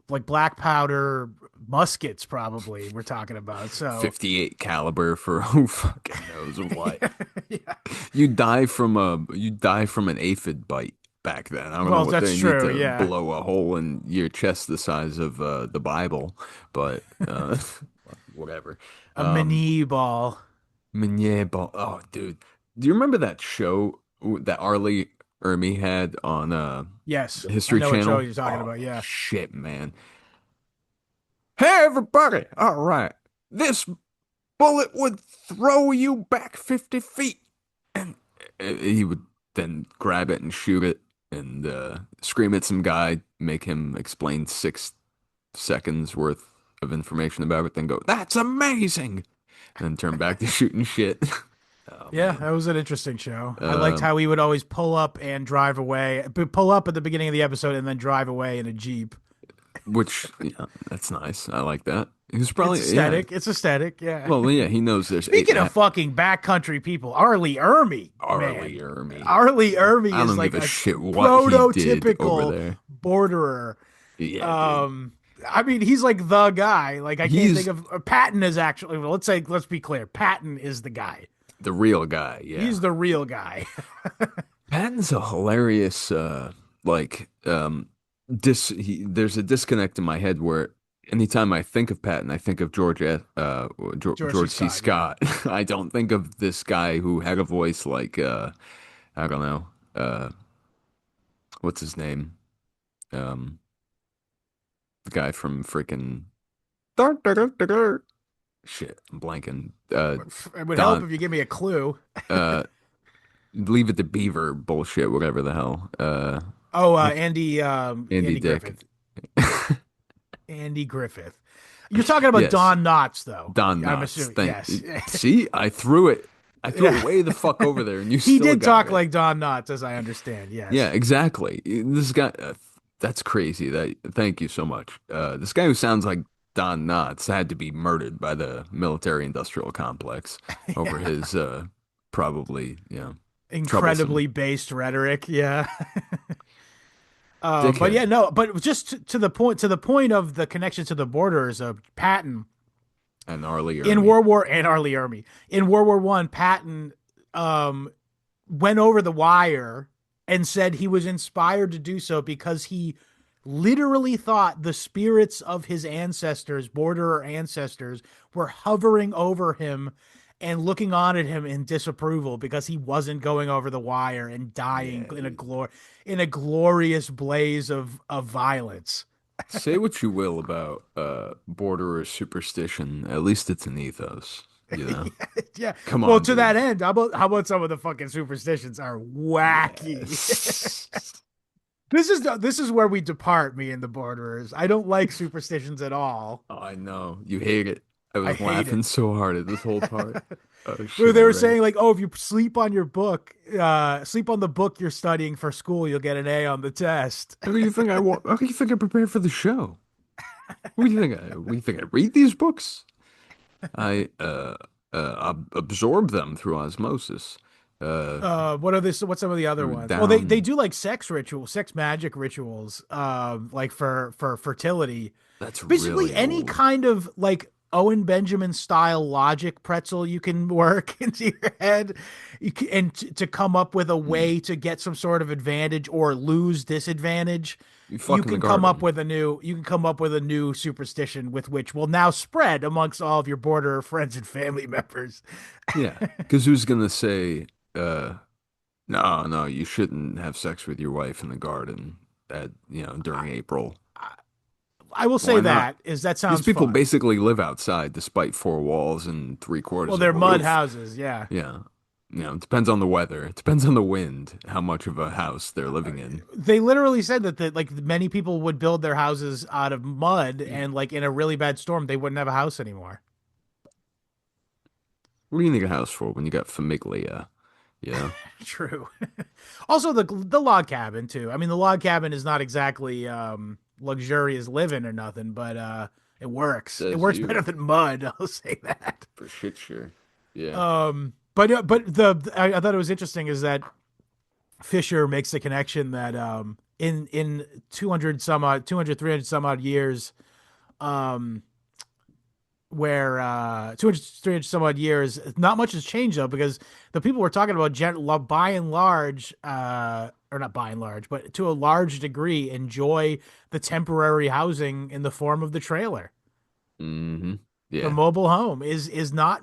like black powder muskets, probably we're talking about. So 58 caliber for who fucking knows what. yeah. You die from an aphid bite back then. I don't know Well, what that's they need true. to Yeah, blow a hole in your chest the size of the Bible, but whatever. a Um, mini ball. Meunier ball. Oh, dude, do you remember that show that Arlie Ermy had on Yes, the I History know what show Channel? you're talking Oh about. Yeah. shit, man. Hey everybody! All right, this bullet would throw you back 50 feet. And he would then grab it and shoot it and scream at some guy, make him explain 6 seconds worth of information about it, then go, "That's amazing!" And then turn back to shooting shit. Oh Yeah, man. that was an interesting show. I liked Um, how he would always pull up and drive away, pull up at the beginning of the episode and then drive away in a Jeep. which yeah, that's nice. I like that. He was It's probably yeah. aesthetic. It's aesthetic. Yeah. Well, yeah, he knows there's eight Speaking and a of half fucking backcountry people, Arlie Ermy, Arlie man. Ermy. Arlie Ermy I is don't give like a a shit what he did over prototypical there. borderer. Yeah, dude. Um, I mean, he's like the guy. Like I can't think He's of Patton is actually. Well, let's be clear. Patton is the guy. the real guy. Yeah. He's the real guy. Patton's a hilarious like there's a disconnect in my head where anytime I think of Patton, I think of George C. George C. Scott. Yeah. Scott. I don't think of this guy who had a voice like I don't know, what's his name? Um the guy from freaking shit, I'm blanking. It would help Don if you give me a clue. uh Leave It to Beaver bullshit, whatever the hell. Oh, Andy Andy Dick. Griffith. Andy Griffith. You're talking about Yes. Don Knotts, though. Don I'm Knotts. assuming. Thank Yes. See, I threw it. I threw it Yeah. way the fuck over there, and you He still did got talk it. like Don Knotts, as I understand. Yes. Yeah, exactly. This guy, that's crazy. Thank you so much. This guy who sounds like Don Knotts had to be murdered by the military-industrial complex over Yeah. his probably, troublesome Incredibly based rhetoric. Yeah. But dickhead. yeah, no, but just to the point of the connection to the borders of Patton And Arlie in Ermy. World War and Arlie Ermy in World War One, Patton um, went over the wire and said he was inspired to do so because he literally thought the spirits of his ancestors, borderer ancestors, were hovering over him and looking on at him in disapproval because he wasn't going over the wire and dying Yeah, in dude. a glorious blaze of violence. Say what you will about borderer superstition. At least it's an ethos, you know? Yeah. Come Well, on, to dude. that end, how about some of the fucking superstitions are wacky? Yes. This is where we depart, me and the borderers. I don't like superstitions at all. Oh, I know. You hate it. I I was hate it. laughing so hard at this whole part. Oh Where shit, I they were read saying it. like, oh, if you sleep on the book you're studying for school, you'll get an A on the test. How do you think I want? How do you think I prepare for the show? What do you think? What do you think I read these books? I absorb them through osmosis. Uh, What's some of the other through ones? Well, they down. do like sex magic rituals, like for fertility. That's Basically really any old. kind of like Owen Benjamin style logic pretzel you can work into your head to come up with a Mm. way to get some sort of advantage or lose disadvantage. You fuck in the You can come up with a new superstition with which will now spread amongst all of your border friends and family members. Yeah, because who's gonna say, uh, no, no, you shouldn't have sex with your wife in the garden during April. I will say Why not? that These sounds people fun. basically live outside despite four walls and three Well, quarters of they're a mud roof. houses, yeah. Yeah. It depends on the weather. It depends on the wind, how much of a house they're living in. They literally said that like many people would build their houses out of mud and like in a really bad storm they wouldn't have a house anymore. What do you need a house for when you got famiglia? Yeah. True. Also the log cabin too. I mean the log cabin is not exactly luxurious living or nothing, but it works. It Says works better you. than mud, I'll say that. For shit, sure. Yeah. But I thought it was interesting is that Fisher makes the connection that in 200 some odd years um where 200 300 some odd years not much has changed though because the people we're talking about by and large or not by and large but to a large degree enjoy the temporary housing in the form of the trailer. Mm-hmm. The Yeah. mobile home is not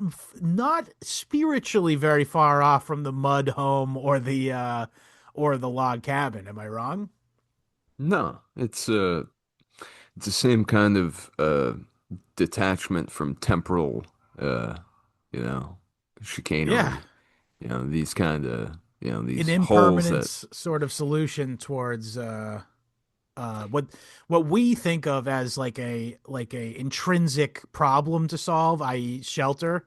spiritually very far off from the mud home or the log cabin. Am I wrong? No, it's the same kind of detachment from temporal you know, Yeah, chicanery. These kind of, an these holes that impermanence sort of solution towards What we think of as like a intrinsic problem to solve, i.e., shelter.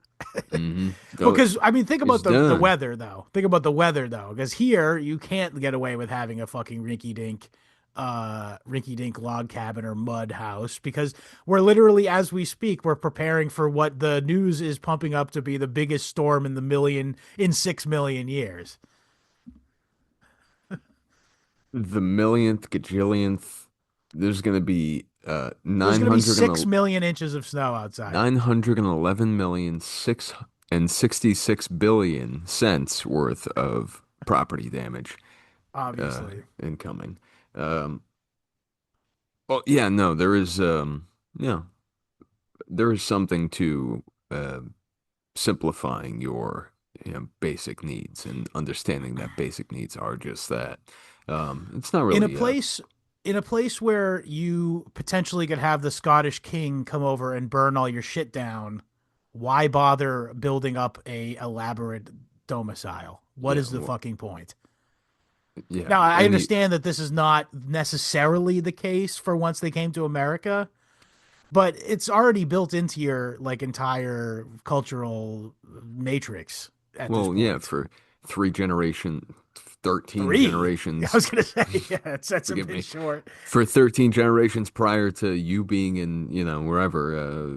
Hmm. Well, Oh, because I mean, think it's about the done. weather though. Think about the weather though, because here you can't get away with having a fucking rinky dink log cabin or mud house because we're literally, as we speak, we're preparing for what the news is pumping up to be the biggest storm in 6 million years. The millionth, gajillionth. There's going to be There's going to be 6 million inches of snow outside, 911,666,000,000,000 cents worth of property damage obviously. incoming. Well, yeah, no, yeah, there is something to uh, simplifying your basic needs and understanding that basic needs are just that. It's not In a really place in a place where you potentially could have the Scottish king come over and burn all your shit down, why bother building up a elaborate domicile? What yeah, is the fucking point? yeah, Now, I and you, understand that this is not necessarily the case for once they came to America, but it's already built into your like entire cultural matrix at this well, yeah, point. for 13 Three. I generations, was gonna say, yeah, that's a forgive bit me, short. for 13 generations prior to you being in, wherever,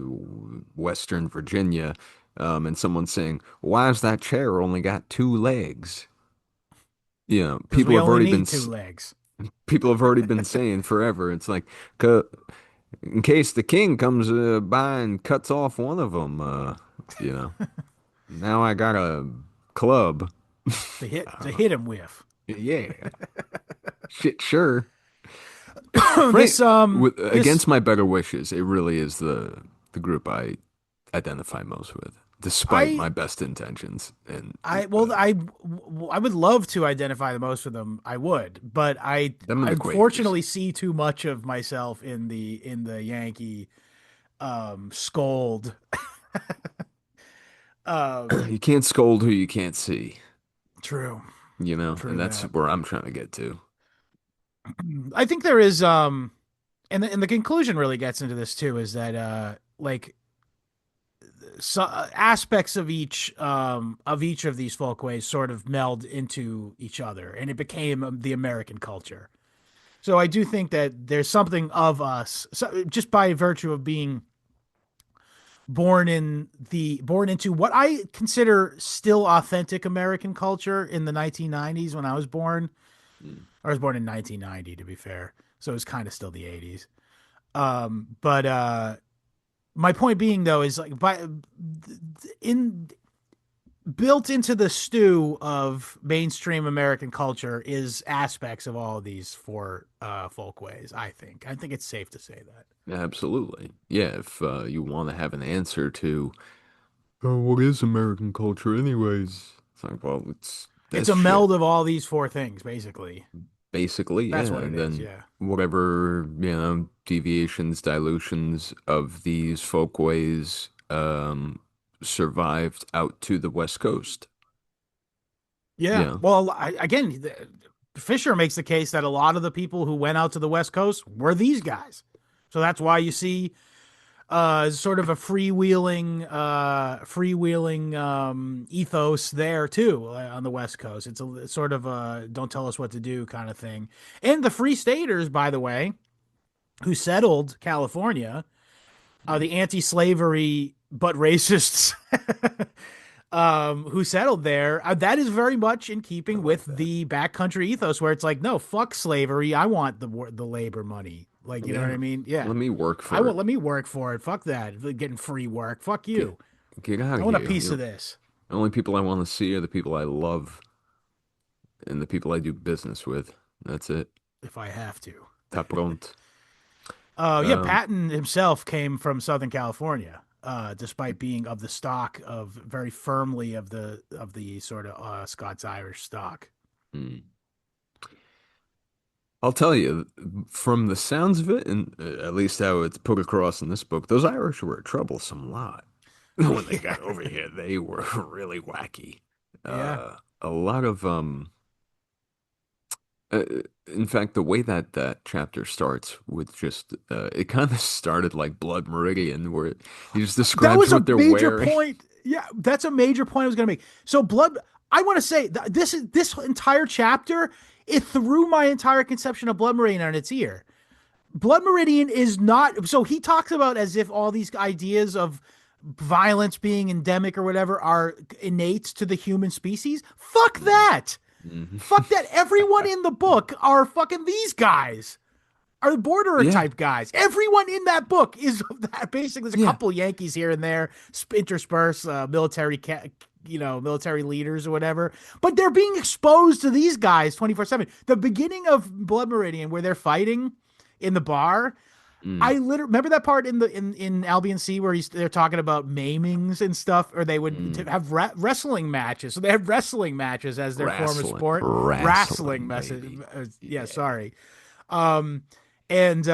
Western Virginia, and someone saying, why has that chair only got two legs? Because we only need two legs. People have already been saying forever. It's like, "C- in case the king comes by and cuts off one of them, you know, now I got a club. To hit him with. Yeah, shit, sure. Frank, this with this against my better wishes, it really is the group I identify most with, despite I my best intentions. And I well I would love to identify the most with them. I would, but I them and the Quakers. unfortunately see too much of myself in the Yankee scold. um You can't scold who you can't see, True. and True that's that. where I'm trying to get to. I think there is and the conclusion really gets into this too is that like so, aspects of each of these folkways sort of meld into each other and it became the American culture. So I do think that there's something of us so, just by virtue of being born into what I consider still authentic American culture in the 1990s when I was born. Mm. I was born in 1990 to be fair. So it was kind of still the 80s. But my point being though is like by in built into the stew of mainstream American culture is aspects of all of these four folkways. I think it's safe to say that Absolutely. Yeah, if you want to have an answer to, oh, what is American culture anyways? It's like, well, it's it's this a shit. meld of all these four things. Basically, Basically, that's yeah. what it And is. then Yeah, whatever, deviations, dilutions of these folkways survived out to the West Coast. yeah. Yeah. Well, again, Fisher makes the case that a lot of the people who went out to the West Coast were these guys. So that's why you see sort of a freewheeling ethos there too on the West Coast. It's sort of a don't tell us what to do kind of thing. And the Free Staters, by the way, who settled California, the anti-slavery but racists who settled there, that is very much in I keeping like with that. the backcountry ethos, where it's like, no, fuck slavery. I want the labor money. Like, you know what Yeah. I mean? Yeah. Let me work I for want it. let me work for it. Fuck that. Getting free work. Fuck Get you. get out I of want a here. piece of this The only people I want to see are the people I love and the people I do business with. That's it. if I have to. Tá pronto. Yeah, Um, Patton himself came from Southern California, despite being of the stock of very firmly of the sort of Scots Irish stock. hmm. I'll tell you, from the sounds of it, and at least how it's put across in this book, those Irish were a troublesome lot. When they Yeah, got over here, they were really wacky. yeah. A lot of Uh, in fact, the way that that chapter starts with just it kind of started like Blood Meridian, where he just That describes was a what they're major wearing. point. Yeah, that's a major point I was going to make. So blood, I want to say this entire chapter, it threw my entire conception of Blood Meridian on its ear. Blood Meridian is not, so he talks about as if all these ideas of violence being endemic or whatever are innate to the human species. Fuck that. Mhm. Fuck that. Everyone in the book are fucking these guys. Are the borderer Yeah, type guys. Everyone in that book is that. Basically, there's a yeah, couple Yankees here and there, intersperse military, military leaders or whatever. But they're being exposed to these guys 24/7. The beginning of Blood Meridian, where they're fighting in the bar. I mm, literally remember that part in Albion C where they're talking about maimings and stuff, or they would mm. have wrestling matches. So they have wrestling matches as their form of Wrestling, sport. Wrestling wrestling, message. baby. Yeah, Yeah, sorry. Um, and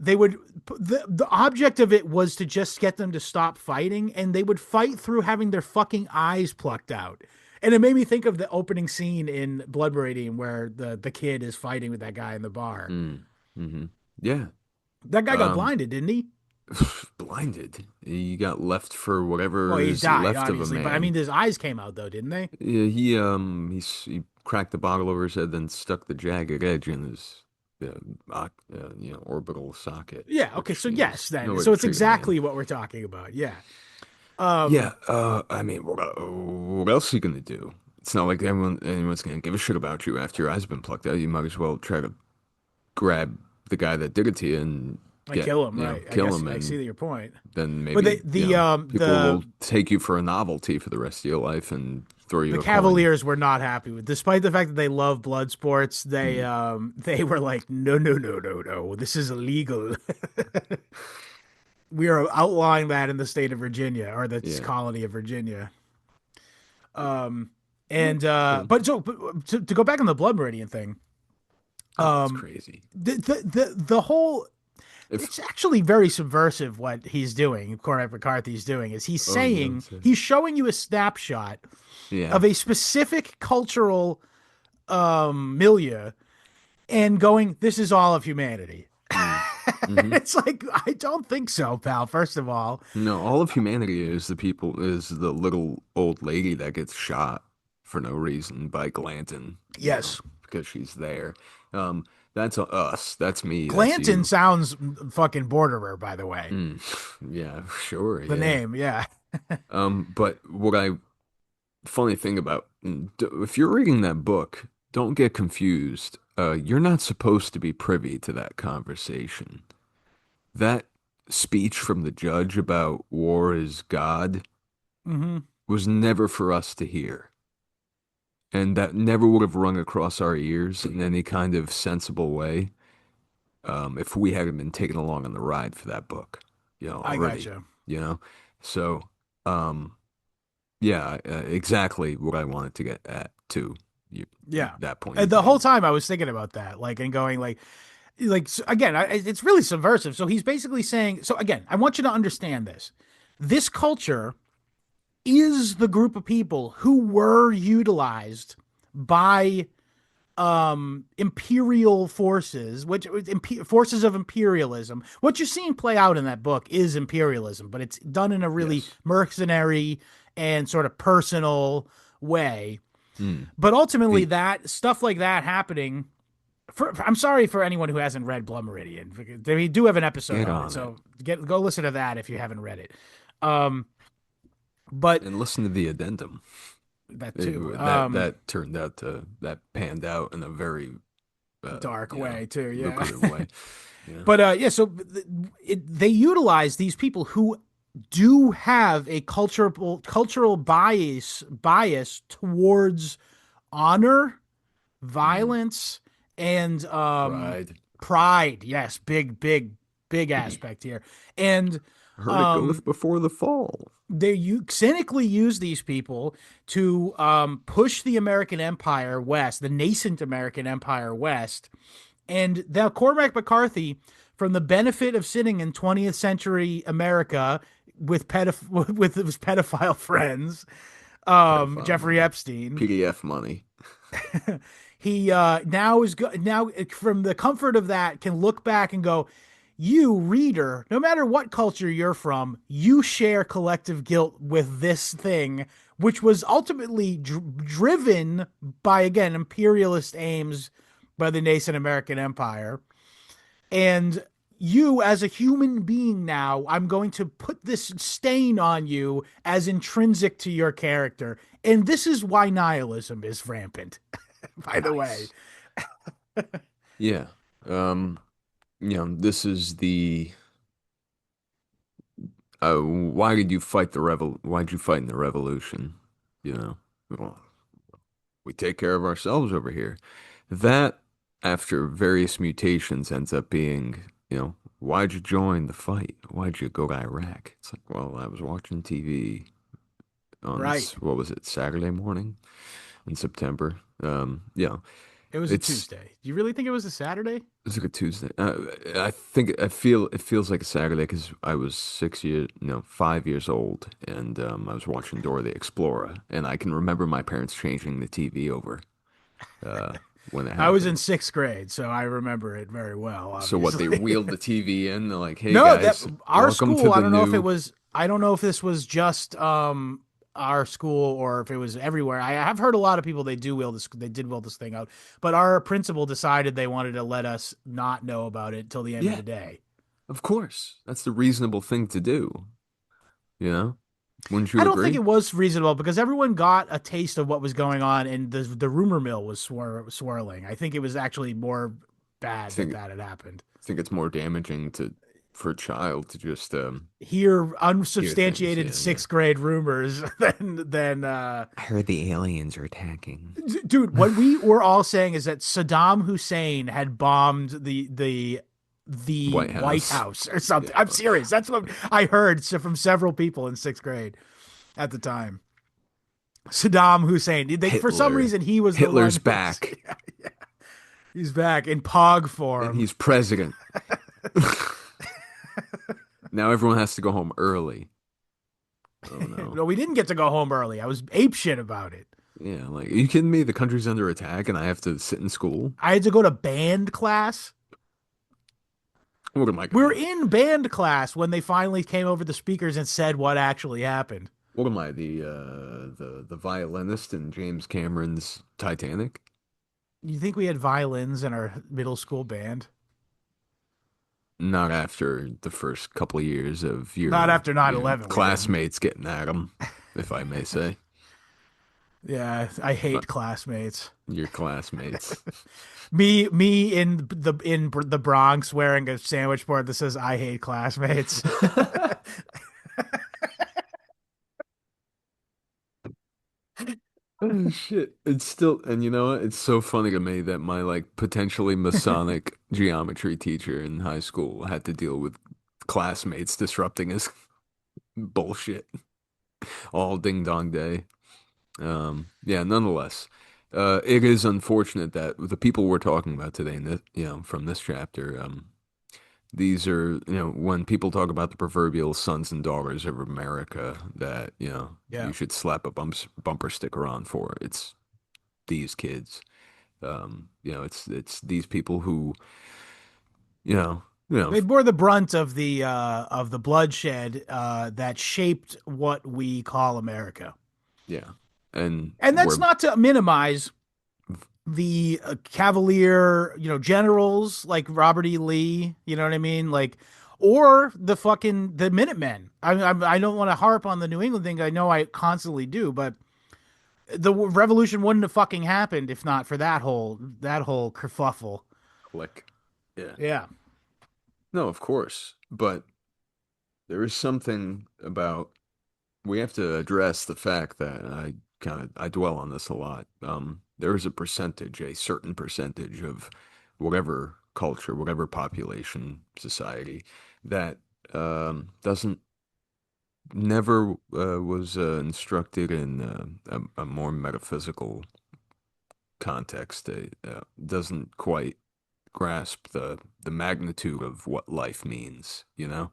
they would the object of it was to just get them to stop fighting, and they would fight through having their fucking eyes plucked out. And it made me think of the opening scene in Blood Meridian where the kid is fighting with that guy in the bar. mm, yeah. That guy got Um, blinded, didn't he? blinded. He got left for Well, whatever he is died, left of a obviously, but I man. mean, his eyes came out though, didn't they? Yeah, he cracked the bottle over his head, then stuck the jagged edge in his orbital socket, Yeah. Okay. which So yes, no then. way So to it's treat a man. exactly what we're talking about. Yeah. Yeah, Um. I mean, what else are you gonna do? It's not like anyone's gonna give a shit about you after your eyes have been plucked out. You might as well try to grab the guy that did it to you and I kill him, you know, right? I kill guess him, I see and your point. then But maybe, people will take you for a novelty for the rest of your life and throw the you a coin. Cavaliers were not happy with, despite the fact that they love blood sports. Mm. They were like, no, no, no, no, no, this is illegal. We are outlawing that in the state of Virginia or the Yeah. colony of Virginia. Um. Well, And well, but to go back on the blood meridian thing, oh, it's um, crazy. the whole If it's actually very subversive what he's doing. Cormac McCarthy's doing is he's Oh, you don't saying say. he's showing you a snapshot Yeah. of a specific cultural milieu and going, this is all of humanity. Mm. Hmm. It's like, I don't think so, pal. First of all, No, all of humanity is the little old lady that gets shot for no reason by Glanton, yes, because she's there. Um, that's us. That's me. That's Glanton you. sounds fucking borderer, by the way. Mm. Yeah, sure. The Yeah. name, yeah. But funny thing about, if you're reading that book, don't get confused. You're not supposed to be privy to that conversation. That speech from the judge about war is God Hmm. was never for us to hear. And that never would have rung across our ears in any kind of sensible way, if we hadn't been taken along on the ride for that book, I already, gotcha. you know? So, um, yeah, exactly what I wanted to get at too. You, Yeah. that point And you've the whole made. time I was thinking about that, like, and going, again, it's really subversive. So he's basically saying, so again, I want you to understand this. This culture is the group of people who were utilized by imperial forces, forces of imperialism. What you're seeing play out in that book is imperialism, but it's done in a really Yes. mercenary and sort of personal way. Mm. But ultimately, The that stuff like that happening. I'm sorry for anyone who hasn't read Blood Meridian. We do have an episode Get on it, on it so go listen to that if you haven't read it. Um, but and listen to the addendum. that too, That turned out that panned out in a very dark way too. Yeah. lucrative way. Yeah. But yeah, so they utilize these people who do have a cultural bias towards honor, Mm. violence, and Pride. pride. Yes, big aspect here. And Heard it um goeth before the fall. they cynically use these people to push the American empire west, the nascent American empire west. And now Cormac McCarthy, from the benefit of sitting in 20th century America with with his pedophile friends, Pedophile Jeffrey money. Epstein, PDF money. He now from the comfort of that can look back and go, you reader, no matter what culture you're from, you share collective guilt with this thing, which was ultimately driven by, again, imperialist aims by the nascent American empire. And you, as a human being now, I'm going to put this stain on you as intrinsic to your character. And this is why nihilism is rampant, by the way. Nice. Yeah. Um, this is the why did you fight the why'd you fight in the revolution? You know, well, we take care of ourselves over here. That, after various mutations, ends up being, why'd you join the fight? Why'd you go to Iraq? It's like, well, I was watching TV on Right. what was it, Saturday morning in September. Yeah, It was a it's Tuesday. Do you really think it was a Saturday? it's like a Tuesday. I feel it feels like a Saturday because I was 6 years, no, 5 years old, and I was watching Dora the Explorer, and I can remember my parents changing the TV over uh, when it I was in happened. sixth grade, so I remember it very well, So what, they obviously. wheeled the TV in, they're like, "Hey No, that guys, our welcome to school, the new." I don't know if this was just our school or if it was everywhere. I have heard a lot of people they did wheel this thing out, but our principal decided they wanted to let us not know about it till the end of Yeah, the day. of course, that's the reasonable thing to do. You know, wouldn't I you don't think agree? it was reasonable because everyone got a taste of what was going on and the rumor mill was swirling. I think it was actually more I bad that think that had happened. I think it's more damaging for a child to just Hear hear things. unsubstantiated Yeah, yeah. sixth grade rumors than I heard the aliens are attacking. dude, what we were all saying is that Saddam Hussein had bombed the White White House. House or something. Yeah. I'm serious. That's what I heard from several people in sixth grade at the time. Saddam Hussein. For some Hitler. reason, he was the Hitler's one who was, back, he's back in Pog and form. he's president. Now everyone has to go home early. Oh no. No, we didn't get to go home early. I was apeshit about it. Yeah, like, are you kidding me? The country's under attack and I have to sit in school? I had to go to band class. What am I We were gonna in band class when they finally came over the speakers and said what actually happened. what am I, the violinist in James Cameron's Titanic? You think we had violins in our middle school band? Not after the first couple of years of Not your, after 9/11 we didn't. classmates getting at them, if I may say. Yeah, I But hate classmates. your classmates. Me in the Bronx wearing a sandwich board that says "I hate classmates." Oh shit. It's still, and you know what? It's so funny to me that my like potentially Masonic geometry teacher in high school had to deal with classmates disrupting his bullshit all ding dong day. Yeah, nonetheless, it is unfortunate that the people we're talking about today, in this, from this chapter, these are, when people talk about the proverbial sons and daughters of America that, Yeah. you should slap a bumper sticker on for, it's these kids. It's these people who, you know, you know, They bore the brunt of the bloodshed that shaped what we call America. yeah, and And that's we're not to minimize the cavalier, generals like Robert E. Lee, you know what I mean? Like, or the Minutemen. I don't want to harp on the New England thing. I know I constantly do, but the revolution wouldn't have fucking happened if not for that whole kerfuffle. click. Yeah, Yeah. no, of course, but there is something about, we have to address the fact that I dwell on this a lot. There is a certain percentage of whatever culture, whatever population, society that doesn't never was instructed in a more metaphysical context. Doesn't quite grasp the magnitude of what life means, you know?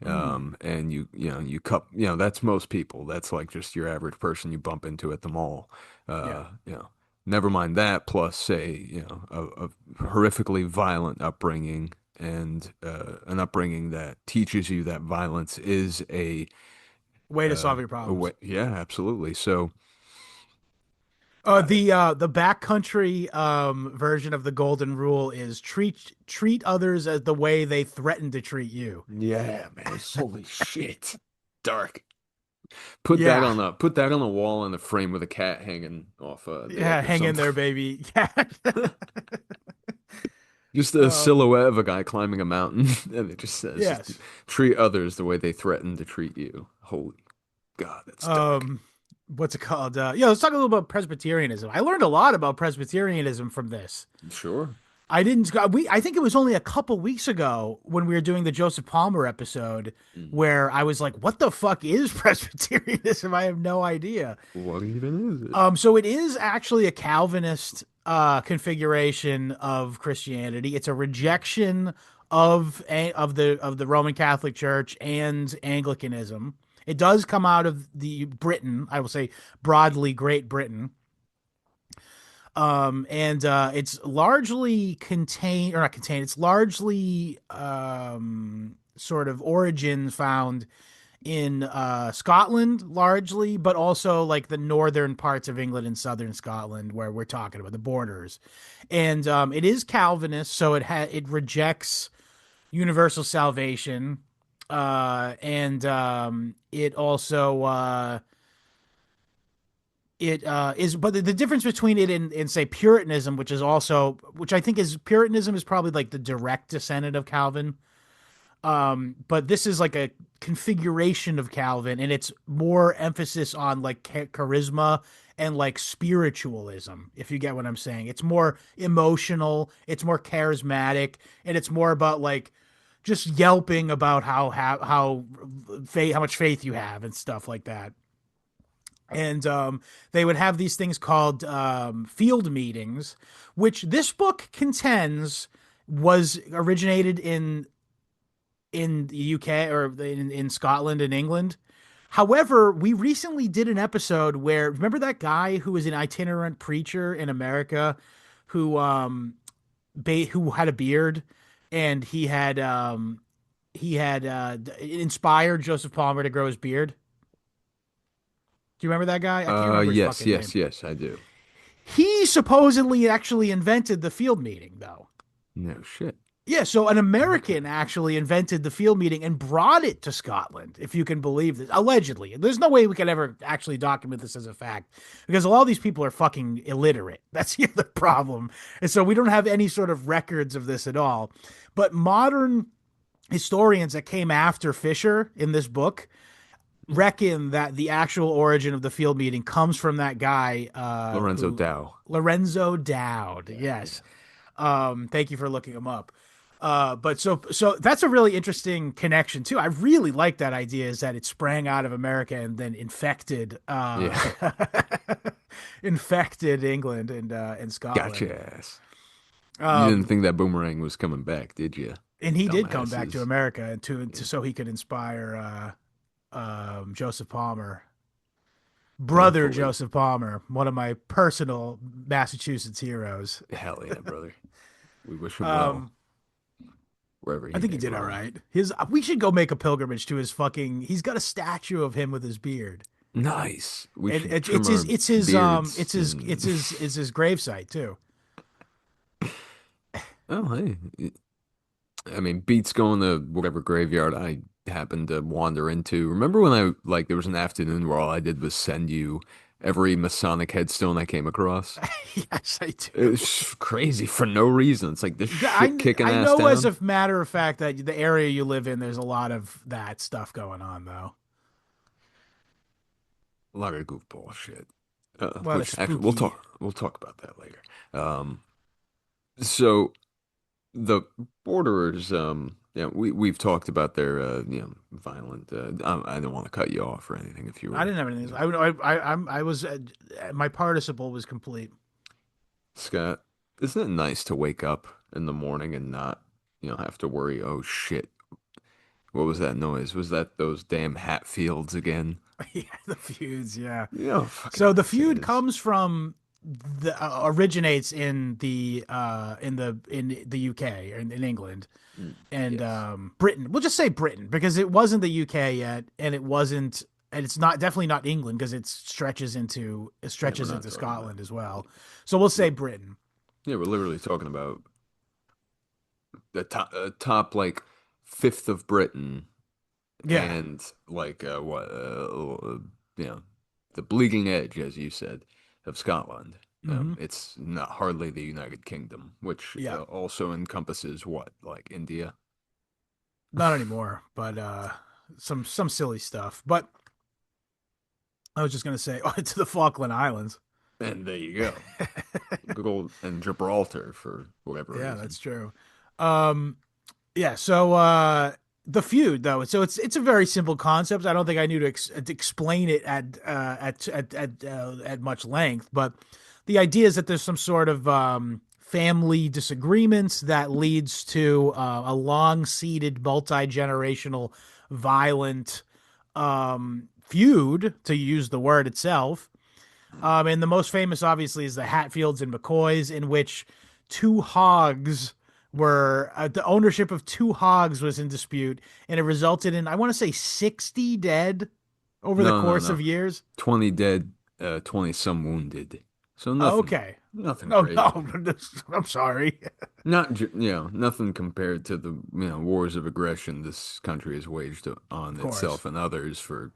Mm. And that's most people. That's like just your average person you bump into at the mall. Yeah. You know, Never mind that, plus a horrifically violent upbringing and an upbringing that teaches you that violence is Way to solve your a way. problems. Yeah, absolutely. So, The backcountry version of the golden rule is treat others as the way they threaten to treat you. yeah, man. Holy shit. Dark. Yeah. Put that on a wall in a frame with a cat hanging off the Yeah, edge or hang in something. there, baby. Yeah. Just a um, silhouette of a guy climbing a mountain, and it just says, just yes. treat others the way they threaten to treat you. Holy God, that's dark. Um, what's it called? Yeah, let's talk a little about Presbyterianism. I learned a lot about Presbyterianism from this. Sure. I didn't. I think it was only a couple weeks ago when we were doing the Joseph Palmer episode Mm. where I was like, "What the fuck is Presbyterianism?" I have no idea. What even is it? So it is actually a Calvinist configuration of Christianity. It's a rejection of the Roman Catholic Church and Anglicanism. It does come out of the Britain, I will say broadly Great Britain. And it's largely contained or not contained, it's largely sort of origins found in Scotland largely, but also like the northern parts of England and southern Scotland where we're talking about the borders. And it is Calvinist, so it rejects universal salvation. And it also it is, but the difference between it and say Puritanism, which I think is Puritanism is probably like the direct descendant of Calvin. But this is like a configuration of Calvin, and it's more emphasis on like charisma and like spiritualism, if you get what I'm saying. It's more emotional, it's more charismatic, and it's more about like just yelping about how much faith you have and stuff like that. And they would have these things called field meetings, which this book contends was originated in the UK or in Scotland and England. However, we recently did an episode where remember that guy who was an itinerant preacher in America who had a beard and he had inspired Joseph Palmer to grow his beard. Do you remember that guy? I can't remember his Yes, fucking name. yes, yes, I do. He supposedly actually invented the field meeting, though. No shit. Yeah, so an American actually invented the field meeting and brought it to Scotland, if you can believe this. Allegedly. There's no way we could ever actually document this as a fact because a lot of these people are fucking illiterate. That's the other problem. And so we don't have any sort of records of this at all. But modern historians that came after Fisher in this book reckon that the actual origin of the field meeting comes from that guy, Lorenzo Dow. Lorenzo Dowd. Yeah, Yes. Thank you for looking him up. But so that's a really interesting connection too. I really like that idea is that it sprang out of America and then infected yeah. infected England and Scotland. Gotcha ass. You didn't Um, think that boomerang was coming back, did you? and he did come back to Dumbasses. America and Yeah. so he could inspire Joseph Palmer, brother Thankfully. Joseph Palmer, one of my personal Massachusetts heroes. Hell yeah, brother. We wish him well Um, wherever I he think he may did all roam. right. His we should go make a pilgrimage to his fucking. He's got a statue of him with his beard, Nice. We and should trim it's our his it's his beards it's his and it's his it's his gravesite too. oh hey. I mean, beats going to whatever graveyard I happened to wander into. Remember when I like there was an afternoon where all I did was send you every Masonic headstone I came across? Yes, I It do. was crazy for no reason. It's like this Yeah, shit kicking I ass know as down. a matter of fact that the area you live in, there's a lot of that stuff going on though. A lot of goofball shit. A lot of Which actually we'll spooky. talk about that later. So the borderers, yeah, we've talked about their violent. I don't want to cut you off or anything if you I were, didn't have anything. I was my participle was complete. Scott. Isn't it nice to wake up in the morning and not, have to worry, oh shit, what was that noise? Was that those damn Hatfields again? Yeah, the feuds. Yeah. You know how fucking So the nice it feud is. comes from originates in the UK or in England and Yes. Britain. We'll just say Britain because it wasn't the UK yet, and it wasn't, and it's not definitely not England because it Yeah, we're stretches not into talking about. Scotland as well. So we'll say We're, Britain. yeah, we're literally talking about the top like fifth of Britain Yeah. and like you know, the bleeding edge, as you said, of Scotland. Hmm. It's not hardly the United Kingdom, which Yeah. also encompasses what, like India, Not anymore, but some silly stuff. But I was just gonna say, oh, to the Falkland Islands. and there you go. Good old and Gibraltar for whatever Yeah, reason. that's true. Um, yeah, so the feud though, so it's a very simple concept. I don't think I need to explain it at much length, but the idea is that there's some sort of family disagreements that leads to a long-seated, multi-generational, violent feud, to use the word itself. And the most famous, obviously, is the Hatfields and McCoys, in which two hogs were the ownership of two hogs was in dispute, and it resulted in, I want to say, 60 dead over the No, no, course of no. years. 20 dead, 20 some wounded. So nothing, Okay. nothing Oh crazy. no, I'm sorry. Not, nothing compared to the, wars of aggression this country has waged on Of course. itself and others for,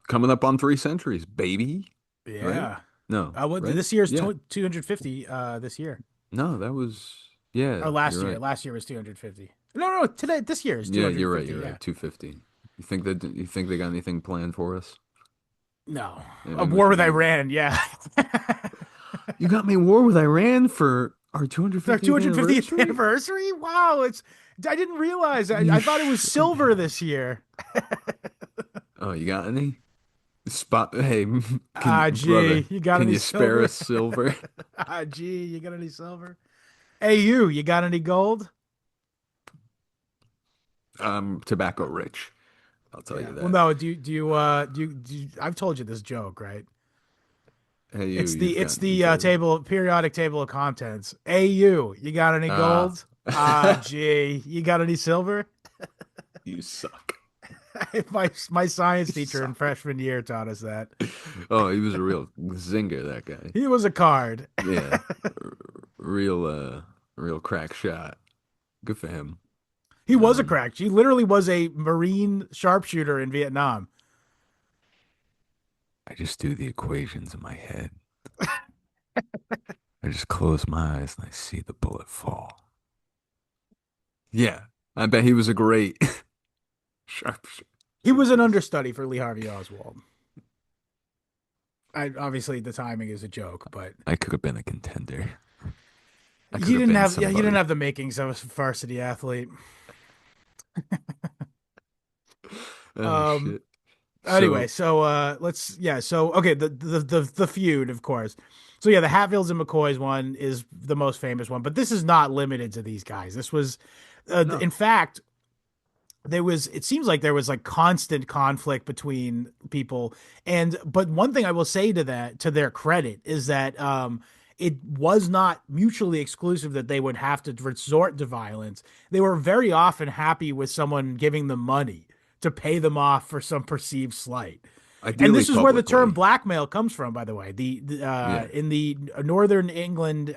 coming up on 3 centuries, baby. Right? Yeah. No, Well, right? this year's Yeah. 250. This year No, that was, yeah, or you're last year. right. Last year was 250. No, today this year is Yeah, you're right. 250. You're Yeah. right. 250. You think they got anything planned for us? No, a Maybe we war should with do. Iran. Yeah. You got me in war with Iran for our Our 250th 250th anniversary? anniversary. Wow, it's I didn't realize. You I thought it was sh silver this year. Oh, you got any? Spot, hey, Ah, gee, brother, you got can any you spare silver? us silver? Ah, gee, you got any silver? Hey, you got any gold? I'm tobacco rich. I'll tell Yeah. you Well, that. no. I've told you this joke, right? Hey, It's you've you the told me. periodic table of contents. Hey, you got any Ah, gold? Ah, gee, you got any silver? you suck. My science You teacher in suck. freshman year taught us that. Oh, he was a real zinger, that guy. He was a card. Yeah, r- real, real crack shot. Good for him. He was a Um, crack. He literally was a Marine sharpshooter in Vietnam. I just do the equations in my head. I just close my eyes and I see the bullet fall. Yeah, I bet he was a great He was an sharpshooter. understudy for Lee Harvey Oswald. Obviously, the timing is a joke, but I could have been a contender. I could have been he didn't somebody. have the makings of a varsity athlete. Oh Um. shit. Anyway, So so so okay, the feud, of course. So yeah, the Hatfields and McCoys one is the most famous one, but this is not limited to these guys. This was, no, in fact, it seems like there was like constant conflict between people, and but one thing I will say to their credit is that it was not mutually exclusive that they would have to resort to violence. They were very often happy with someone giving them money to pay them off for some perceived slight. And ideally this is where the term publicly. blackmail comes from, by the way. Yeah, In the Northern England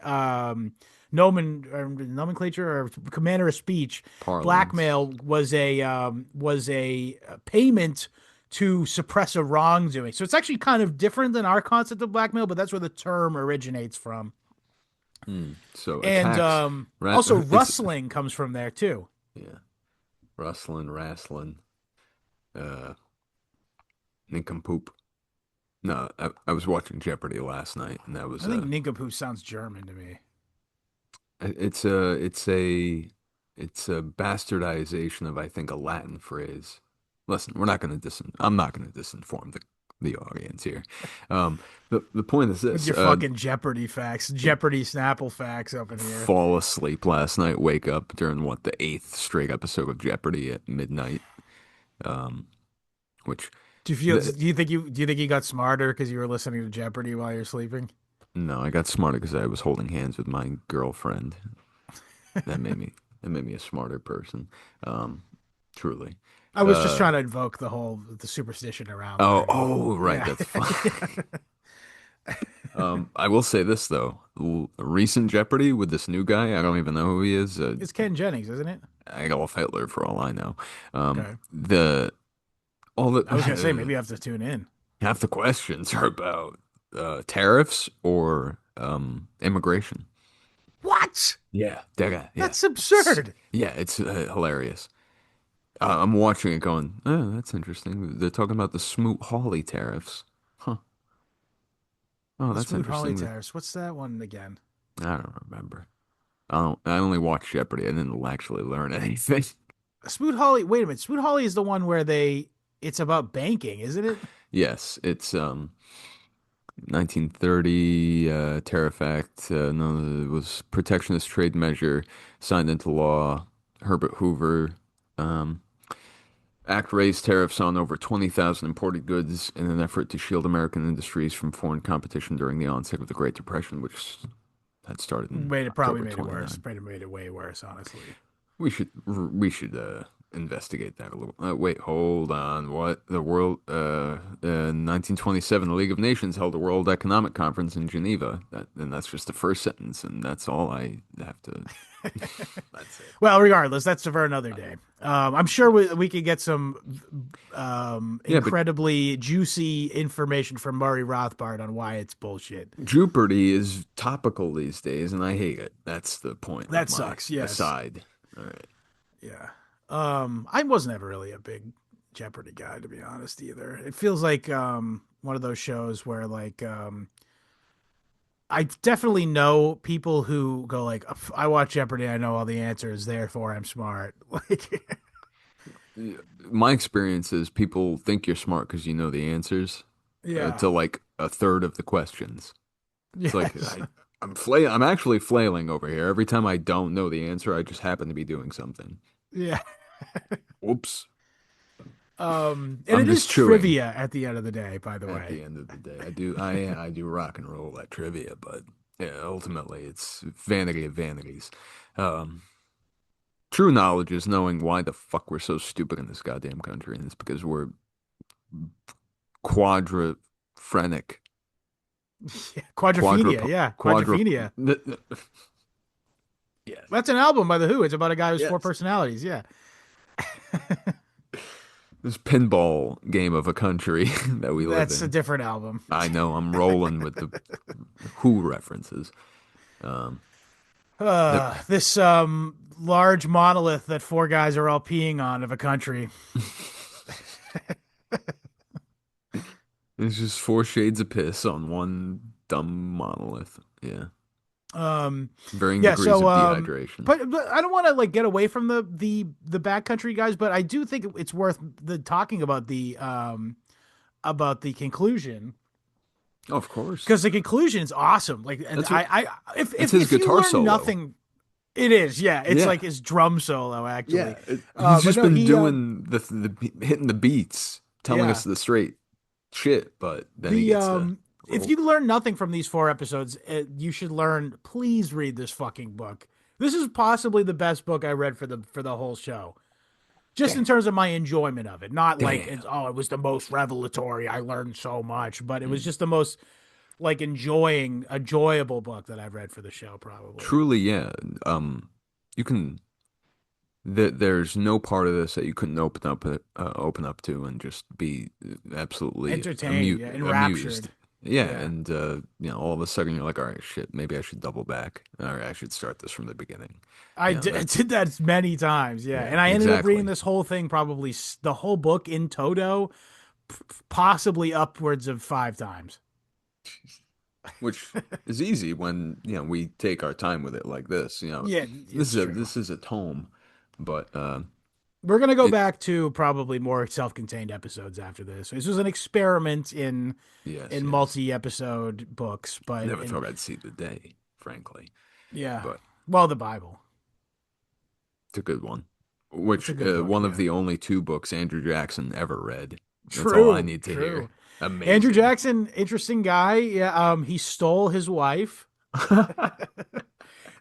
nomenclature or manner of speech, parlance. blackmail was a payment to suppress a wrongdoing. So it's actually kind of different than our concept of blackmail, but that's where the term originates from. So And attacks. also It's rustling comes from there too. yeah, rustling, wrestling, uh, nincompoop. No, I was watching Jeopardy last night, and that was I think nincompoop sounds German to me. it's a it's a bastardization of I think a Latin phrase. Listen, we're not going to I'm not going to disinform the audience here. The point is With this: your fucking Jeopardy facts, Jeopardy Snapple facts up in here. fall asleep last night, wake up during the eighth straight episode of Jeopardy at midnight, which Do you feel? The- Do you think you got smarter because you were listening to Jeopardy while you're sleeping? no, I got smarter because I was holding hands with my girlfriend. That made me that made me a smarter person. Um, truly. I was just Uh, trying to invoke the superstition around learning. oh, right, Yeah. that's fine. I will say this though, recent Jeopardy with this new guy, I don't even know who he is. It's Ken Jennings, isn't it? Adolf Hitler for all I know. Okay. The all I was gonna say the maybe I have to tune in. half the questions are about tariffs or immigration. What? Yeah, that guy. Yeah, That's absurd. yeah, it's hilarious. I'm watching it, going, oh, that's interesting. They're talking about the Smoot-Hawley tariffs. Huh. Oh, The that's Smoot Hawley interesting. Terrace. What's that one again? I don't remember. I don't. I only watched Jeopardy. I didn't actually learn anything. Smoot Hawley. Wait a minute. Smoot Hawley is the one where they. It's about banking, isn't it? Yes, it's 1930 Tariff Act. No, it was protectionist trade measure signed into law. Herbert Hoover. Um, Act raised tariffs on over 20,000 imported goods in an effort to shield American industries from foreign competition during the onset of the Great Depression, which had started in Made it probably October made it worse. 29. Probably made it way worse, honestly. We should investigate that a little. Wait, hold on. What the world? 1927, the League of Nations held a World Economic Conference in Geneva. And that's just the first sentence, and that's all I have to. That's it. Well, regardless, that's for another day. I'm sure we could get some Yeah, but incredibly juicy information from Murray Rothbard on why it's bullshit. Jeopardy is topical these days, and I hate it. That's the point of That my sucks. Yes. aside. All right. Yeah. I wasn't ever really a big Jeopardy guy, to be honest, either. It feels like one of those shows where I definitely know people who go like, I watch Jeopardy, I know all the answers, therefore I'm smart. Like, My experience is people think you're smart because you know the answers yeah. to like a third of the questions. It's like Yes. I'm actually flailing over here. Every time I don't know the answer, I just happen to be doing something. Yeah. Whoops. And I'm it is just chewing trivia at the end of the day, by the at way. the end of the day. I do rock and roll at trivia, but yeah, ultimately it's vanity of vanities. Um, True knowledge is knowing why the fuck we're so stupid in this goddamn country, and it's because we're quadriphrenic. Yeah. Quadrophenia. Yeah. Quadra. Quadrophenia. Yes. That's an album by The Who. It's about a guy who's four Yes. personalities. Yeah. This pinball game of a country that we live That's a in. different album. I know I'm rolling with the Who references. Um, the, This large monolith that four guys are all peeing on of a country. it's just four shades of piss on one dumb monolith. Yeah, Um, varying yeah, degrees of so dehydration. but I don't want to like get away from the backcountry guys, but I do think it's worth the talking about the conclusion Oh, of course, because the conclusion is awesome. Like, and that's what I that's if his you guitar learn solo. nothing, it is, yeah, it's Yeah, like his drum solo actually. he's But just no, been he doing the hitting the beats, telling yeah. us the straight shit, but then he The gets to if roll. you learn nothing from these four episodes, you should learn. Please read this fucking book. This is possibly the best book I read for the whole show. Just in Damn, terms of my enjoyment of it, not like damn. it was the most revelatory. I learned so much, but it was Mm. just the most like enjoyable book that I've read for the show, probably. Truly, yeah. You can. There's no part of this that you couldn't open up to and just be absolutely Entertained, yeah, amused. enraptured, Yeah, yeah. and all of a sudden you're like, all right, shit, maybe I should double back. All right, I should start this from the beginning. I That's did that many times, yeah, yeah, and I ended up reading exactly. this whole thing probably the whole book in toto, possibly upwards of 5 times. Which is easy when we take our time with it like this. Yeah, This it's is a true. this is a tome, but We're gonna go it back to probably more self-contained episodes after this. This was an experiment yes, in yes. multi-episode books, but Never thought I'd see the day, frankly, yeah, but. well, the Bible. It's a good one. It's a Which good book. one of Yeah. the only two books Andrew Jackson ever read. That's all I True, need to hear. true. Andrew Amazing. Jackson, interesting guy. Yeah, he stole his wife.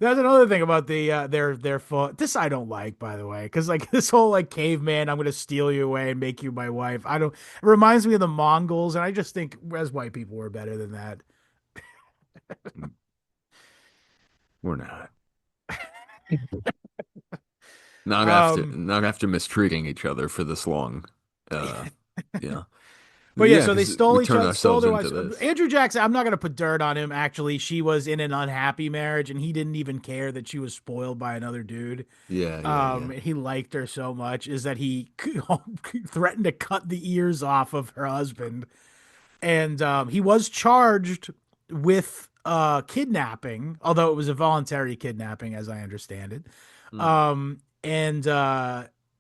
That's another thing about their fault. This I don't like, by the way, because like this whole like caveman, I'm gonna steal you away and make you my wife. I don't. It reminds me of the Mongols, and I just think as white people we're better than that. We're not. Um, Not after mistreating each other for this long. Uh, yeah. but yeah, Yeah, so they because we stole each turned other, stole ourselves their into wives. this. Andrew Jackson, I'm not gonna put dirt on him. Actually, she was in an unhappy marriage, and he didn't even care that she was spoiled by another dude. Yeah, yeah, yeah. He liked her so much is that he threatened to cut the ears off of her husband, and he was charged with kidnapping, although it was a voluntary kidnapping, as I understand it. Mm. And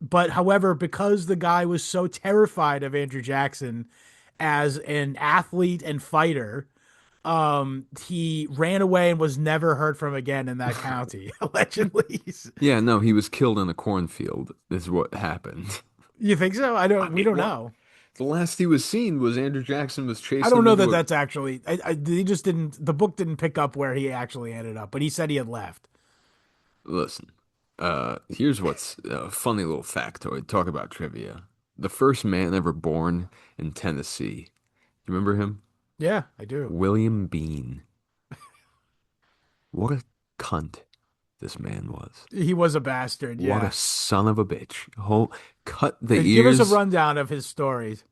But however, because the guy was so terrified of Andrew Jackson as an athlete and fighter, he ran away and was never heard from again in that county, allegedly. Yeah, no, he was killed in a cornfield, is what happened. You think so? I We mean, don't what? know. The last he was seen was Andrew Jackson was I chasing don't him know that into a. that's actually. He just didn't. The book didn't pick up where he actually ended up, but he said he had left. Listen, here's what's a funny little factoid. Talk about trivia. The first man ever born in Tennessee. You remember him? Yeah, I do. William Bean. What a cunt this man was. He was a bastard. What a Yeah. son of a bitch. Cut the Give us a ears. rundown of his stories.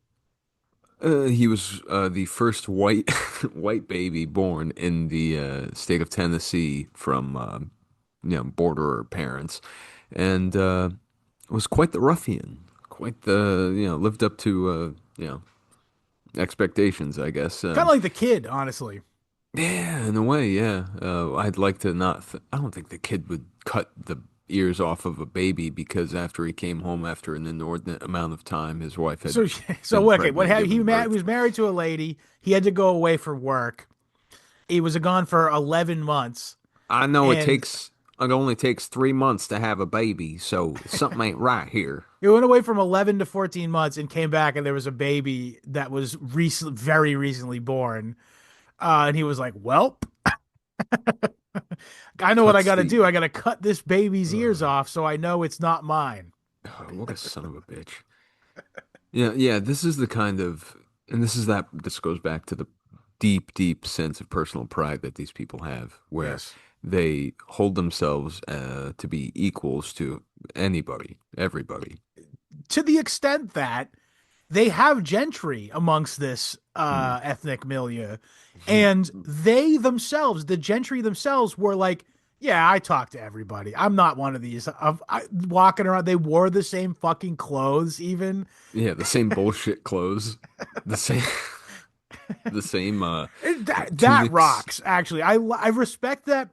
He was the first white white baby born in the state of Tennessee from borderer parents, and was quite the ruffian. Quite the lived up to expectations, I guess. Kind of like the kid, honestly. Yeah, in a way, yeah. I'd like to not. I don't think the kid would cut the ears off of a baby because after he came home after an inordinate amount of time, his wife had So, been so okay. What pregnant, happened? giving He birth. was married to a lady. He had to go away for work. He was gone for 11 months, I know and it only takes 3 months to have a baby, so something ain't right here. he went away from 11 to 14 months and came back, and there was a baby that was very recently born. And he was like, "Welp, I know what I Cuts got to the do. I got to cut this baby's ears uh, off so I know it's not mine." what a son of a bitch. Yeah, yeah, this is the kind of and this goes back to the deep, deep sense of personal pride that these people have, where Yes. they hold themselves to be equals to anybody, everybody. To the extent that they have gentry amongst this Mm. ethnic milieu, and they themselves, the gentry themselves, were like, "Yeah, I talk to everybody. I'm not one of these." Walking around, they wore the same fucking clothes, even. Yeah, the same bullshit clothes, the same, the same That tunics. rocks. Actually, I respect that.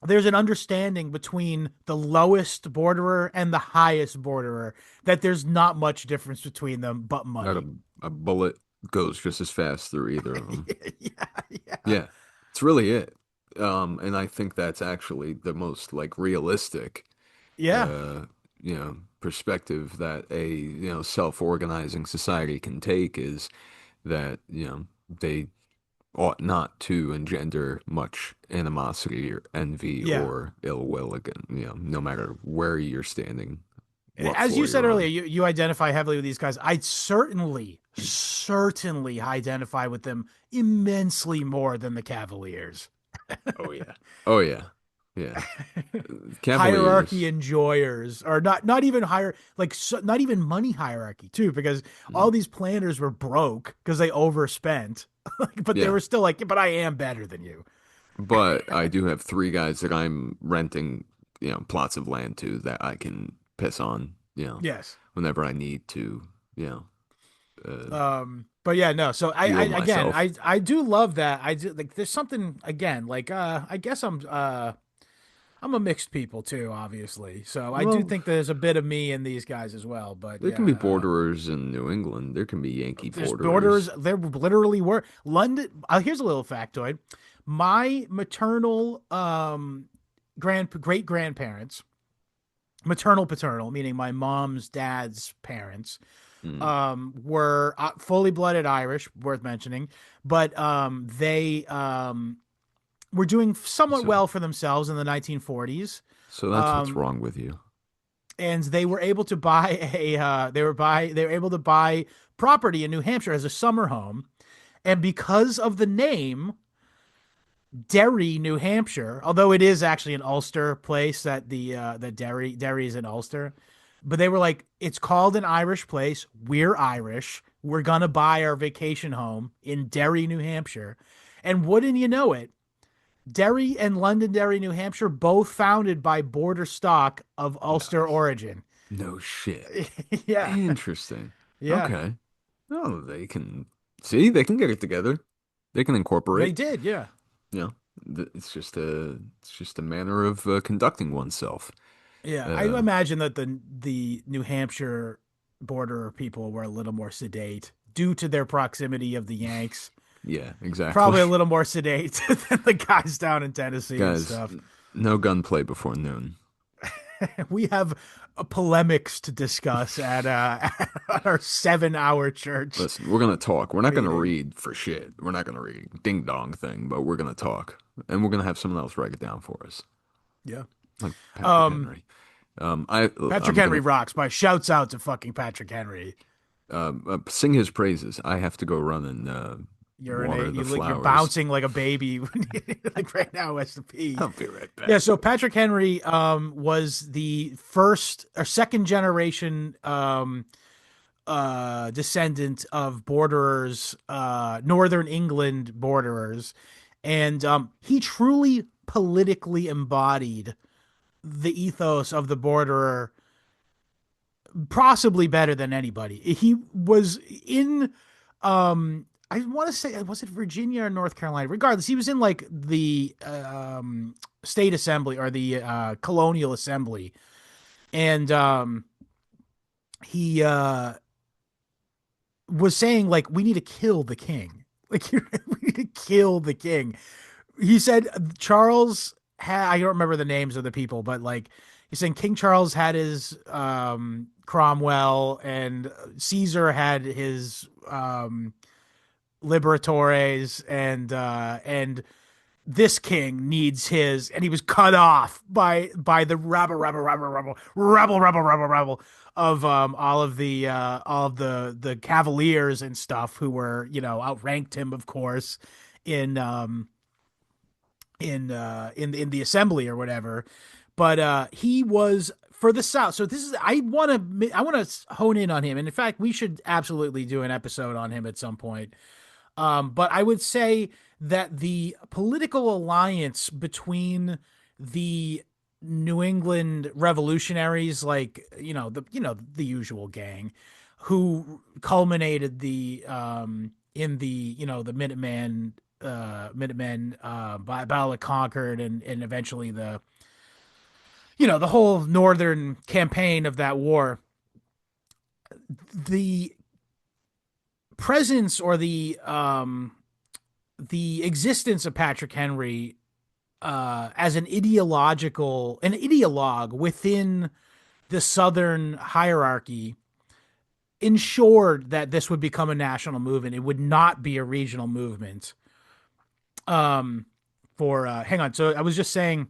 There's an understanding between the lowest borderer and the highest borderer that there's not much difference between them but Not money. a bullet goes just as fast through either of them. Yeah, yeah, Yeah, it's really it. And I think that's actually the most like realistic, yeah, uh, perspective that a self-organizing society can take is that they ought not to engender much animosity or envy yeah. or ill will again, no matter where you're standing, what As you floor said you're earlier, on. you identify heavily with these guys. I certainly identify with them immensely more than the Cavaliers. Oh yeah. Oh yeah. Yeah. Hierarchy Cavaliers. enjoyers, or not even higher, like so, not even money hierarchy too, because all Mm. these planners were broke because they overspent. But they Yeah. were still like, but I am better than you. But I do have three guys that I'm renting, plots of land to that I can piss on, Yes. whenever I need to, you know, But yeah, no. So heal again, myself. I do love that. I do like. There's something again, like I guess I'm a mixed people too, obviously. So I do Well, think there's a bit of me in these guys as well. But there can be yeah, borderers in New England. There can be Yankee there's borders. borderers. There literally were London. Here's a little factoid: my maternal great grandparents, maternal paternal, meaning my mom's dad's parents, Mm. were fully blooded Irish, worth mentioning, but they were doing somewhat So, well for themselves in the 1940s. so that's what's Um, wrong with you. and they were able to buy they were able to buy property in New Hampshire as a summer home, and because of the name Derry, New Hampshire, although it is actually an Ulster place that Derry is in Ulster, but they were like, it's called an Irish place. We're Irish. We're gonna buy our vacation home in Derry, New Hampshire, and wouldn't you know it, Derry and Londonderry, New Hampshire, both founded by border stock of Ulster origin. No shit. Yeah, Interesting. yeah, Okay. Oh, they can see, they can get it together. They can they incorporate. did. Yeah, You know, it's just a manner of conducting oneself. yeah. I Uh, imagine that the New Hampshire border people were a little more sedate due to their proximity of the Yanks. yeah, exactly. Probably a little more sedate than the guys down in Tennessee and Guys, stuff. no gunplay before noon. We have polemics to discuss at our 7-hour church Listen, we're gonna talk. We're not gonna meeting. read for shit. We're not gonna read ding dong thing, but we're gonna talk, and we're gonna have someone else write it down for us, Yeah. like Patrick Um, Henry. Patrick I'm Henry gonna rocks. My shouts out to fucking Patrick Henry. sing his praises. I have to go run and water the You're flowers. bouncing like a baby like right now has to pee. I'll be right Yeah, back. so Patrick Henry was the first or second generation descendant of borderers, Northern England borderers, and he truly politically embodied the ethos of the borderer possibly better than anybody. He was in I want to say, was it Virginia or North Carolina? Regardless, he was in like the state assembly or the colonial assembly, and he was saying like, we need to kill the king. Like we need to kill the king. He said Charles had, I don't remember the names of the people, but like he's saying King Charles had his Cromwell, and Caesar had his liberatores, and this king needs his, and he was cut off by the rebel of all of the cavaliers and stuff who were, outranked him, of course, in in the assembly or whatever. But he was for the South. So this is, I want to hone in on him, and in fact we should absolutely do an episode on him at some point. But I would say that the political alliance between the New England revolutionaries, like the usual gang, who culminated the in the the Minutemen Battle of Concord, and eventually the whole northern campaign of that war. The presence or the existence of Patrick Henry as an ideologue within the Southern hierarchy ensured that this would become a national movement. It would not be a regional movement. Hang on. So I was just saying,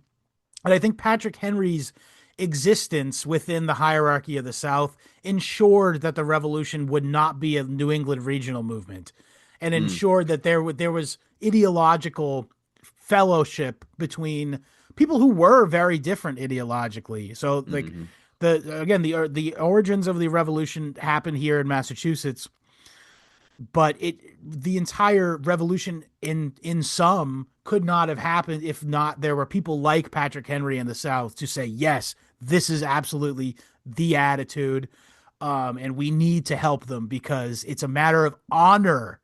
and I think Patrick Henry's existence within the hierarchy of the South ensured that the revolution would not be a New England regional movement, and Mm, ensured that there was ideological fellowship between people who were very different ideologically. So like mhm. the origins of the revolution happened here in Massachusetts, but the entire revolution in some could not have happened if not there were people like Patrick Henry in the South to say, yes, this is absolutely the attitude, and we need to help them because it's a matter of honor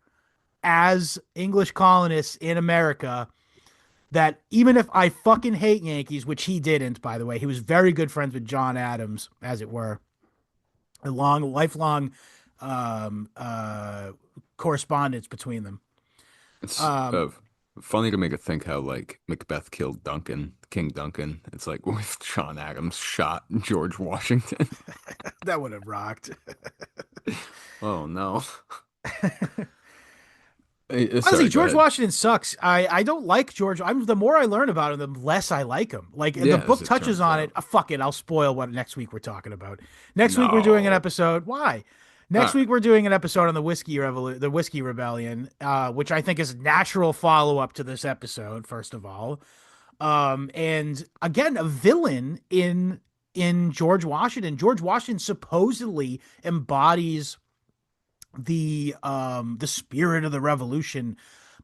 as English colonists in America, that even if I fucking hate Yankees, which he didn't, by the way, he was very good friends with John Adams, as it were, a lifelong um, uh, correspondence between them. It's Um, funny to make it think how like Macbeth killed Duncan, King Duncan. It's like with John Adams shot George Washington. that would have rocked. Oh no. Honestly, Sorry, go George ahead. Washington sucks. I don't like George. I'm the more I learn about him, the less I like him. Like the Yeah, as book it touches turns on it. out. Fuck it, I'll spoil what next week we're talking about. Next week we're doing an No. episode. Why? All Next right. week we're doing an episode on the Whiskey Rebellion, which I think is a natural follow up to this episode. First of all, and again, a villain in George Washington. George Washington supposedly embodies the spirit of the revolution.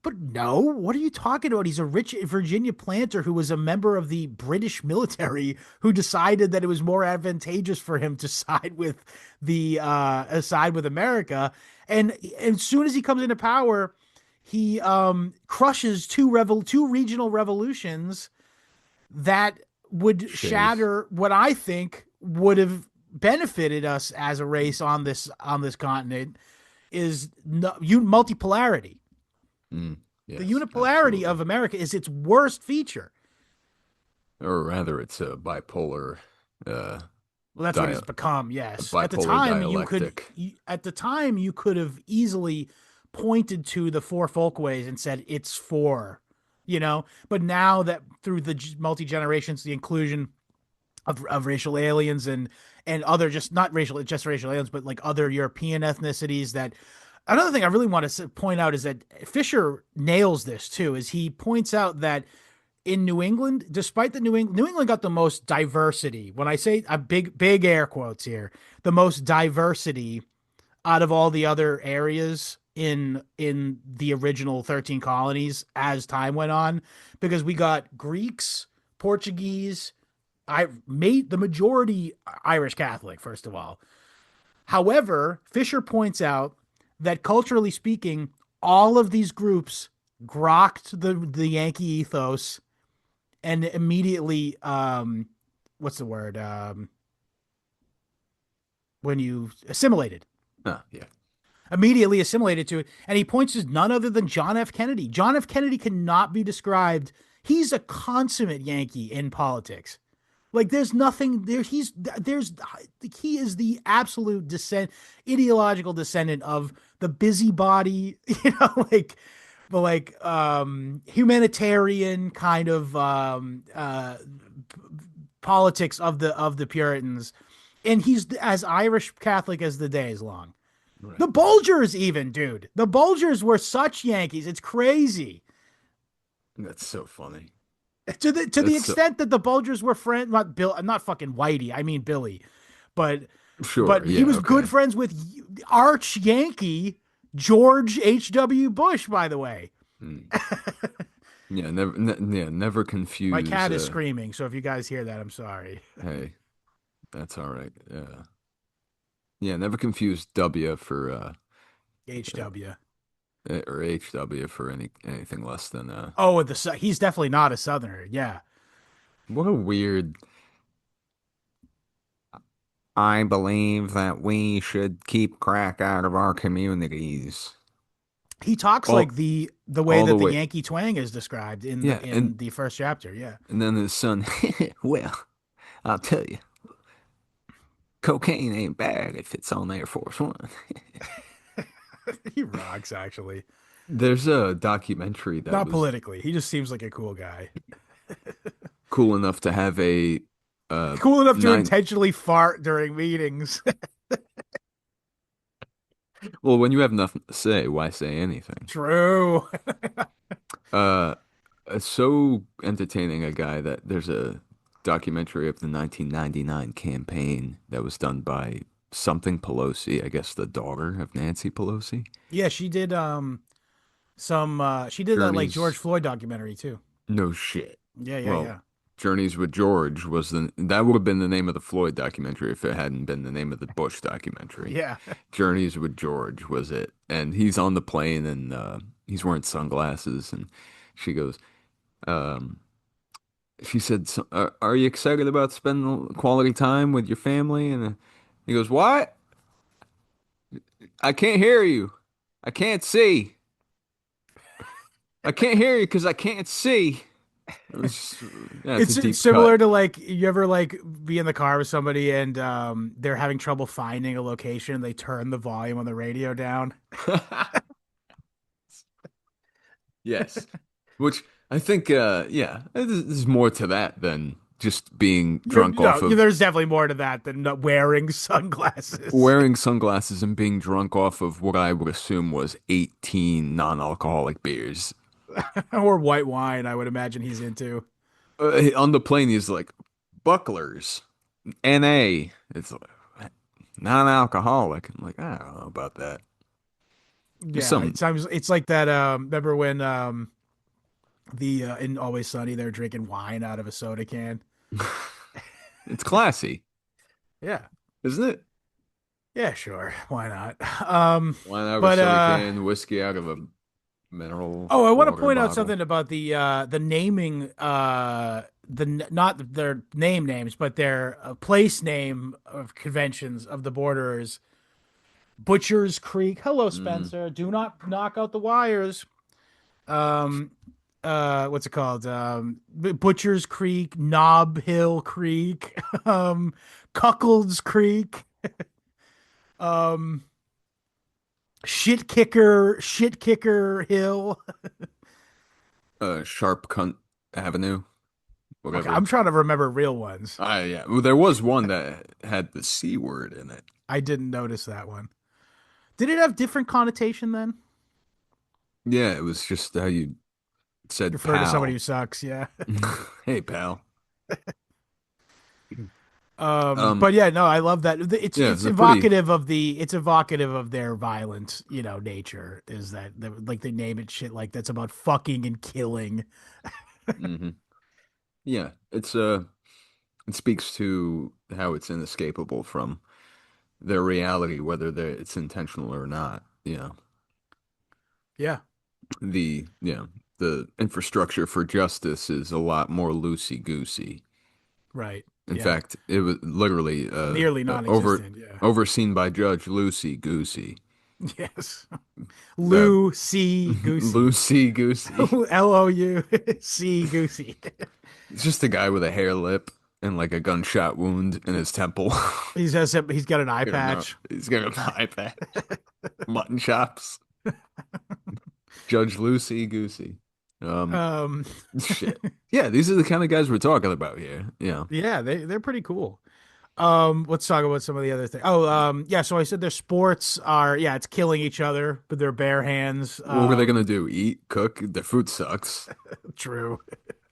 But no, what are you talking about? He's a rich Virginia planter who was a member of the British military who decided that it was more advantageous for him to side with America. And as soon as he comes into power, he crushes two regional revolutions that would Shays. shatter what I think would have benefited us as a race on this continent is multipolarity. Mm, The yes, unipolarity absolutely. of America is its worst feature. Or rather, it's a bipolar, uh, Well, that's what dia it's become. Yes, bipolar dialectic. at the time you could have easily pointed to the four folkways and said it's four, you know. But now that through the multi generations, the inclusion of racial aliens and other just not racial just racial aliens, but like other European ethnicities that. Another thing I really want to point out is that Fisher nails this too. Is he points out that in New England, despite the New England got the most diversity. When I say a big air quotes here, the most diversity out of all the other areas in the original 13 colonies as time went on, because we got Greeks, Portuguese, I made the majority Irish Catholic, first of all. However, Fisher points out that culturally speaking, all of these groups grokked the Yankee ethos and immediately what's the word when you assimilated Ah, yeah. immediately assimilated to it. And he points to none other than John F. Kennedy. John F. Kennedy cannot be described. He's a consummate Yankee in politics. Like there's nothing there. He is the absolute ideological descendant of the busybody, humanitarian kind of politics of the Puritans, and he's as Irish Catholic as the day is long. The Right. Bulgars, even, dude. The Bulgars were such Yankees. It's crazy. That's so funny. To the That's so, extent that the Bulgars were friends, not Bill, not fucking Whitey. I mean Billy, but sure. he Yeah. was good Okay. friends with arch Yankee George H.W. Bush. By the way, Mm. Yeah. Yeah. Never my confuse. cat is screaming, so if you guys hear that, I'm sorry. Hey, that's all right. Yeah. Never confuse W for H.W. or HW for anything less than Oh, he's definitely not a Southerner. Yeah, what a weird. I believe that we should keep crack out of our communities. he talks like All the way all the that the way. Yankee twang is described Yeah, in the first chapter. Yeah, and then his son, well, I'll tell you, cocaine ain't bad if it's on Air Force One. he rocks actually. There's a documentary that Not was politically. He just seems like a cool guy. cool enough to have a Cool enough to nine. intentionally fart during meetings. Well, when you have nothing to say, why say anything? True. Uh, it's so entertaining a guy that there's a documentary of the 1999 campaign that was done by something Pelosi, I guess the daughter of Nancy Pelosi. Yeah, she did she did that like George Journeys, Floyd documentary too. no shit. Yeah, yeah, Well, yeah. Journeys with George was the that would have been the name of the Floyd documentary if it hadn't been the name of the Bush documentary. Yeah. Journeys with George was it, and he's on the plane and he's wearing sunglasses, and she goes, um, she said, "Are you excited about spending quality time with your family?" And he goes, "What? I can't hear you. I can't see. I can't hear you because I can't see." It was just, yeah, it's a It's deep similar cut. to like you ever like be in the car with somebody and they're having trouble finding a location. They turn the volume on the radio down. Yes. Which I think, yeah, there's more to that than just being drunk off of There's definitely more to that than wearing sunglasses wearing sunglasses and being drunk off of what I would assume was 18 non-alcoholic beers. or white wine. I would imagine he's into. On the plane, he's like, bucklers, NA. It's like, non-alcoholic. I'm like, I don't know about that. There's Yeah, some, it's like that. Remember when the in Always Sunny they're drinking wine out of a soda can? it's classy, Yeah, isn't it? yeah, sure, why not? Wine out of a But soda can, whiskey out of a mineral oh, I want to water point out bottle. something about the naming not their names, but their place name of conventions of the borderers. Butcher's Creek. Hello, Mm. Spencer. Do not knock out the wires. Um, what's it called? Butcher's Creek, Knob Hill Creek, Cuckold's Creek, um, Shit Kicker Hill. Sharp Cunt Avenue, Okay, whatever. I'm trying to remember real ones. Yeah. Well, there was one that had the C word in it. I didn't notice that one. Did it have different connotation then? Yeah, it was just how you said Refer to somebody who pal. sucks, yeah. Hey, pal. But yeah, no, I love that. Yeah, It's they're pretty. evocative of it's evocative of their violent, nature. Is that like they name it shit like that's about fucking and killing. Hmm. Yeah, it speaks to how it's inescapable from their reality, whether it's intentional or not. Yeah, The infrastructure for justice is a lot more loosey goosey. right. In Yeah, fact, it was literally nearly non-existent. Yeah. overseen by Judge Lucy Goosey. Yes. Uh, Lou C Goosey. Lucy Goosey. Lou C Goosey. It's just a guy with a hair lip and like a gunshot wound in his temple. He's got an eye I don't know. patch. He's got an eye patch. Mutton chops. Judge Lucy Goosey. Um, Um, shit. Yeah, these are the kind of guys we're talking about here. Yeah. yeah, they're pretty cool. Let's talk about some of the other things. Oh, yeah. So I said their sports are, yeah, it's killing each other with their bare hands. What were they gonna do? Eat? Cook? Their food sucks. True.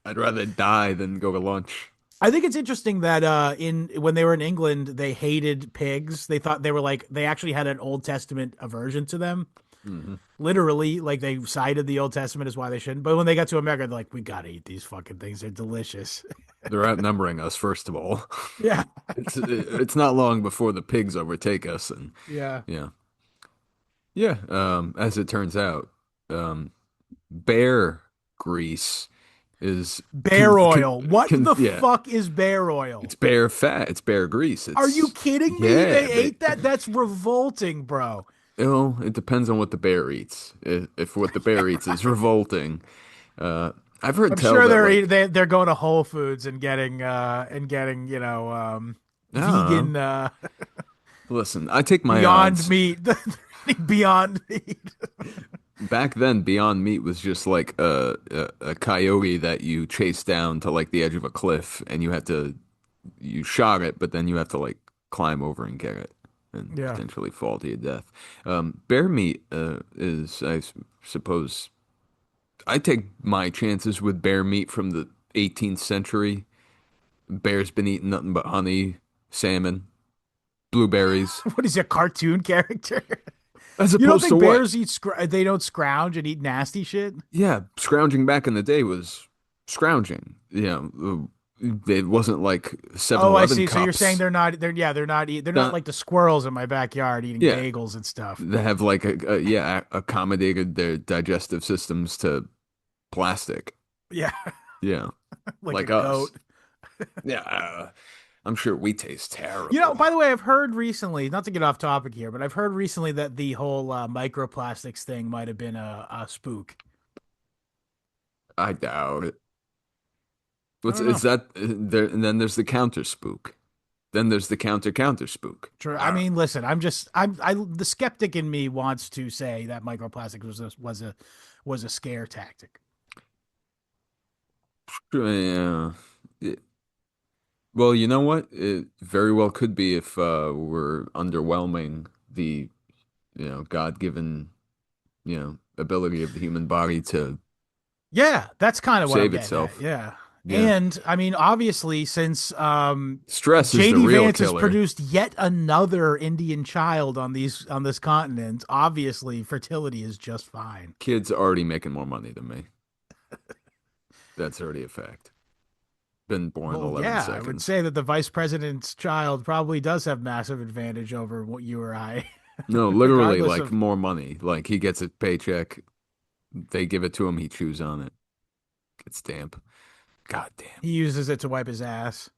I'd rather die than go to lunch. I think it's interesting that in when they were in England, they hated pigs. They thought they were like they actually had an Old Testament aversion to them. Hmm. Literally, like they cited the Old Testament as why they shouldn't. But when they got to America, they're like, we gotta eat these fucking things. They're delicious. They're outnumbering us, first of all. Yeah. It's not long before the pigs overtake us, and Yeah. yeah, yeah. As it turns out, um, bear grease is Bear oil. What the yeah, fuck is bear oil? it's bear fat. It's bear grease. Are you It's kidding me? yeah. They ate that? That's revolting, bro. It depends on what the bear eats. If what the bear eats is revolting, uh, I've heard I'm tell sure that like they're going to Whole Foods and getting no. vegan Listen, I take my Beyond odds. Meat, Beyond Meat. Back then, Beyond Meat was just like a coyote that you chase down to like the edge of a cliff, and you shot it, but then you have to like climb over and get it, and Yeah, potentially fall to your death. Bear meat is, suppose, I take my chances with bear meat from the 18th century. Bears been eating nothing but honey, salmon, blueberries, what is a cartoon character? as You don't opposed to think what? bears they don't scrounge and eat nasty shit? Yeah, scrounging back in the day was scrounging. It wasn't like Seven Oh, I Eleven see. So you're saying cups. they're not Not, like the squirrels in my backyard eating yeah, bagels and stuff. they have like accommodated their digestive systems to plastic. Yeah, Yeah, like a like us. goat. Yeah, I'm sure we taste terrible. By the way, I've heard recently, not to get off topic here, but I've heard recently that the whole microplastics thing might have been a spook. I doubt it. I What's don't is know. that there? And then there's the counter spook. Then there's the counter spook. True. I I mean, listen, I'm the skeptic in me wants to say that microplastics was a scare tactic. don't know. Yeah. Well, you know what? It very well could be if we're underwhelming the, God-given, ability of the human body to Yeah, that's kind of what I'm save getting at. itself. Yeah. Yeah. And I mean, obviously, since Stress is the JD real Vance has killer. produced yet another Indian child on this continent, obviously fertility is just fine. Kids already making more money than me. That's already a fact. Been born Well, 11 yeah, I would seconds. say that the vice president's child probably does have massive advantage over what you or I, No, literally, regardless like of more money. Like he gets a paycheck, they give it to him, he chews on it. Gets stamp. God damn. he uses it to wipe his ass.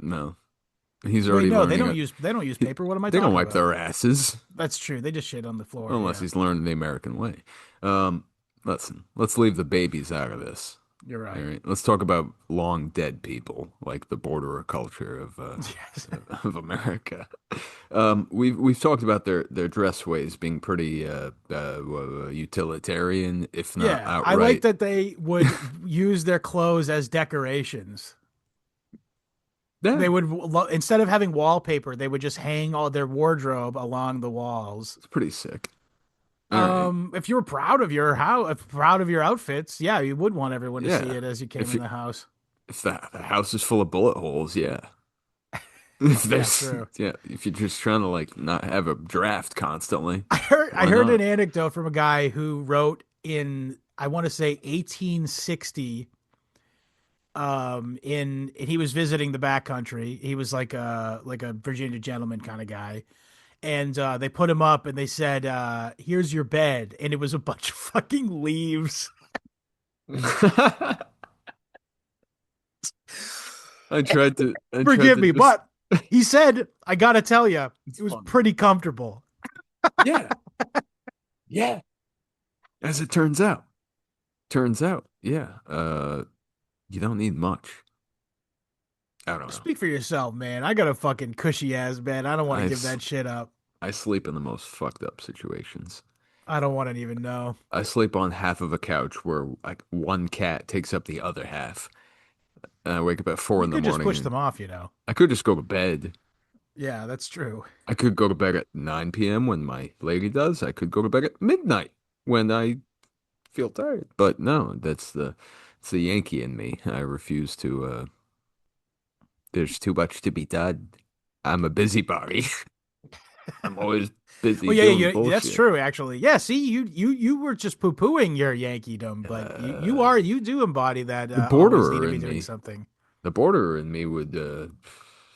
No. He's Wait, already no, learning it. they don't use paper. What am I They don't talking wipe about? their asses That's true. They just shit on the floor. unless Yeah, he's learning the American way. Um, Listen, let's leave the babies out of this. you're All right. right, let's talk about long dead people, like the borderer culture of Yes. of America. We've talked about their dress ways being pretty utilitarian, if not Yeah, I like outright. that they would use their clothes as decorations. Yeah, They would instead of having wallpaper, they would just hang all their wardrobe along the walls. it's pretty sick. All right, If you were proud of your proud of your outfits, yeah, you would want everyone to see yeah. it as you came If in you, the house. if the house is full of bullet holes, yeah. If Yeah, there's true. yeah, if you're just trying to like not have a draft constantly, I why heard an not? anecdote from a guy who wrote in I want to say 1860 in and he was visiting the backcountry. He was like a Virginia gentleman kind of guy. And they put him up and they said, here's your bed. And it was a bunch of fucking leaves. I tried Forgive to me, just but he said, I gotta tell you, it's it was funny. pretty comfortable. Yeah. Yeah. As it turns out. Turns out, yeah. You don't need much. I don't know. Speak for yourself, man. I got a fucking cushy ass bed. I don't want to I, give s- that shit up. I sleep in the most fucked up situations. I don't want to even know. I sleep on half of a couch where like one cat takes up the other half. And I wake up at four You in the could just morning push and them off, you know. I could just go to bed. Yeah, that's true. I could go to bed at 9 p.m. when my lady does. I could go to bed at midnight when I feel tired. But no, it's the Yankee in me. I refuse to there's too much to be done. I'm a busybody. I'm always busy Well, doing that's bullshit. true, actually. Yeah, see, you were just poo pooing your Yankeedom, but Uh, you do embody that the always need borderer to be in doing me, something. the borderer in me would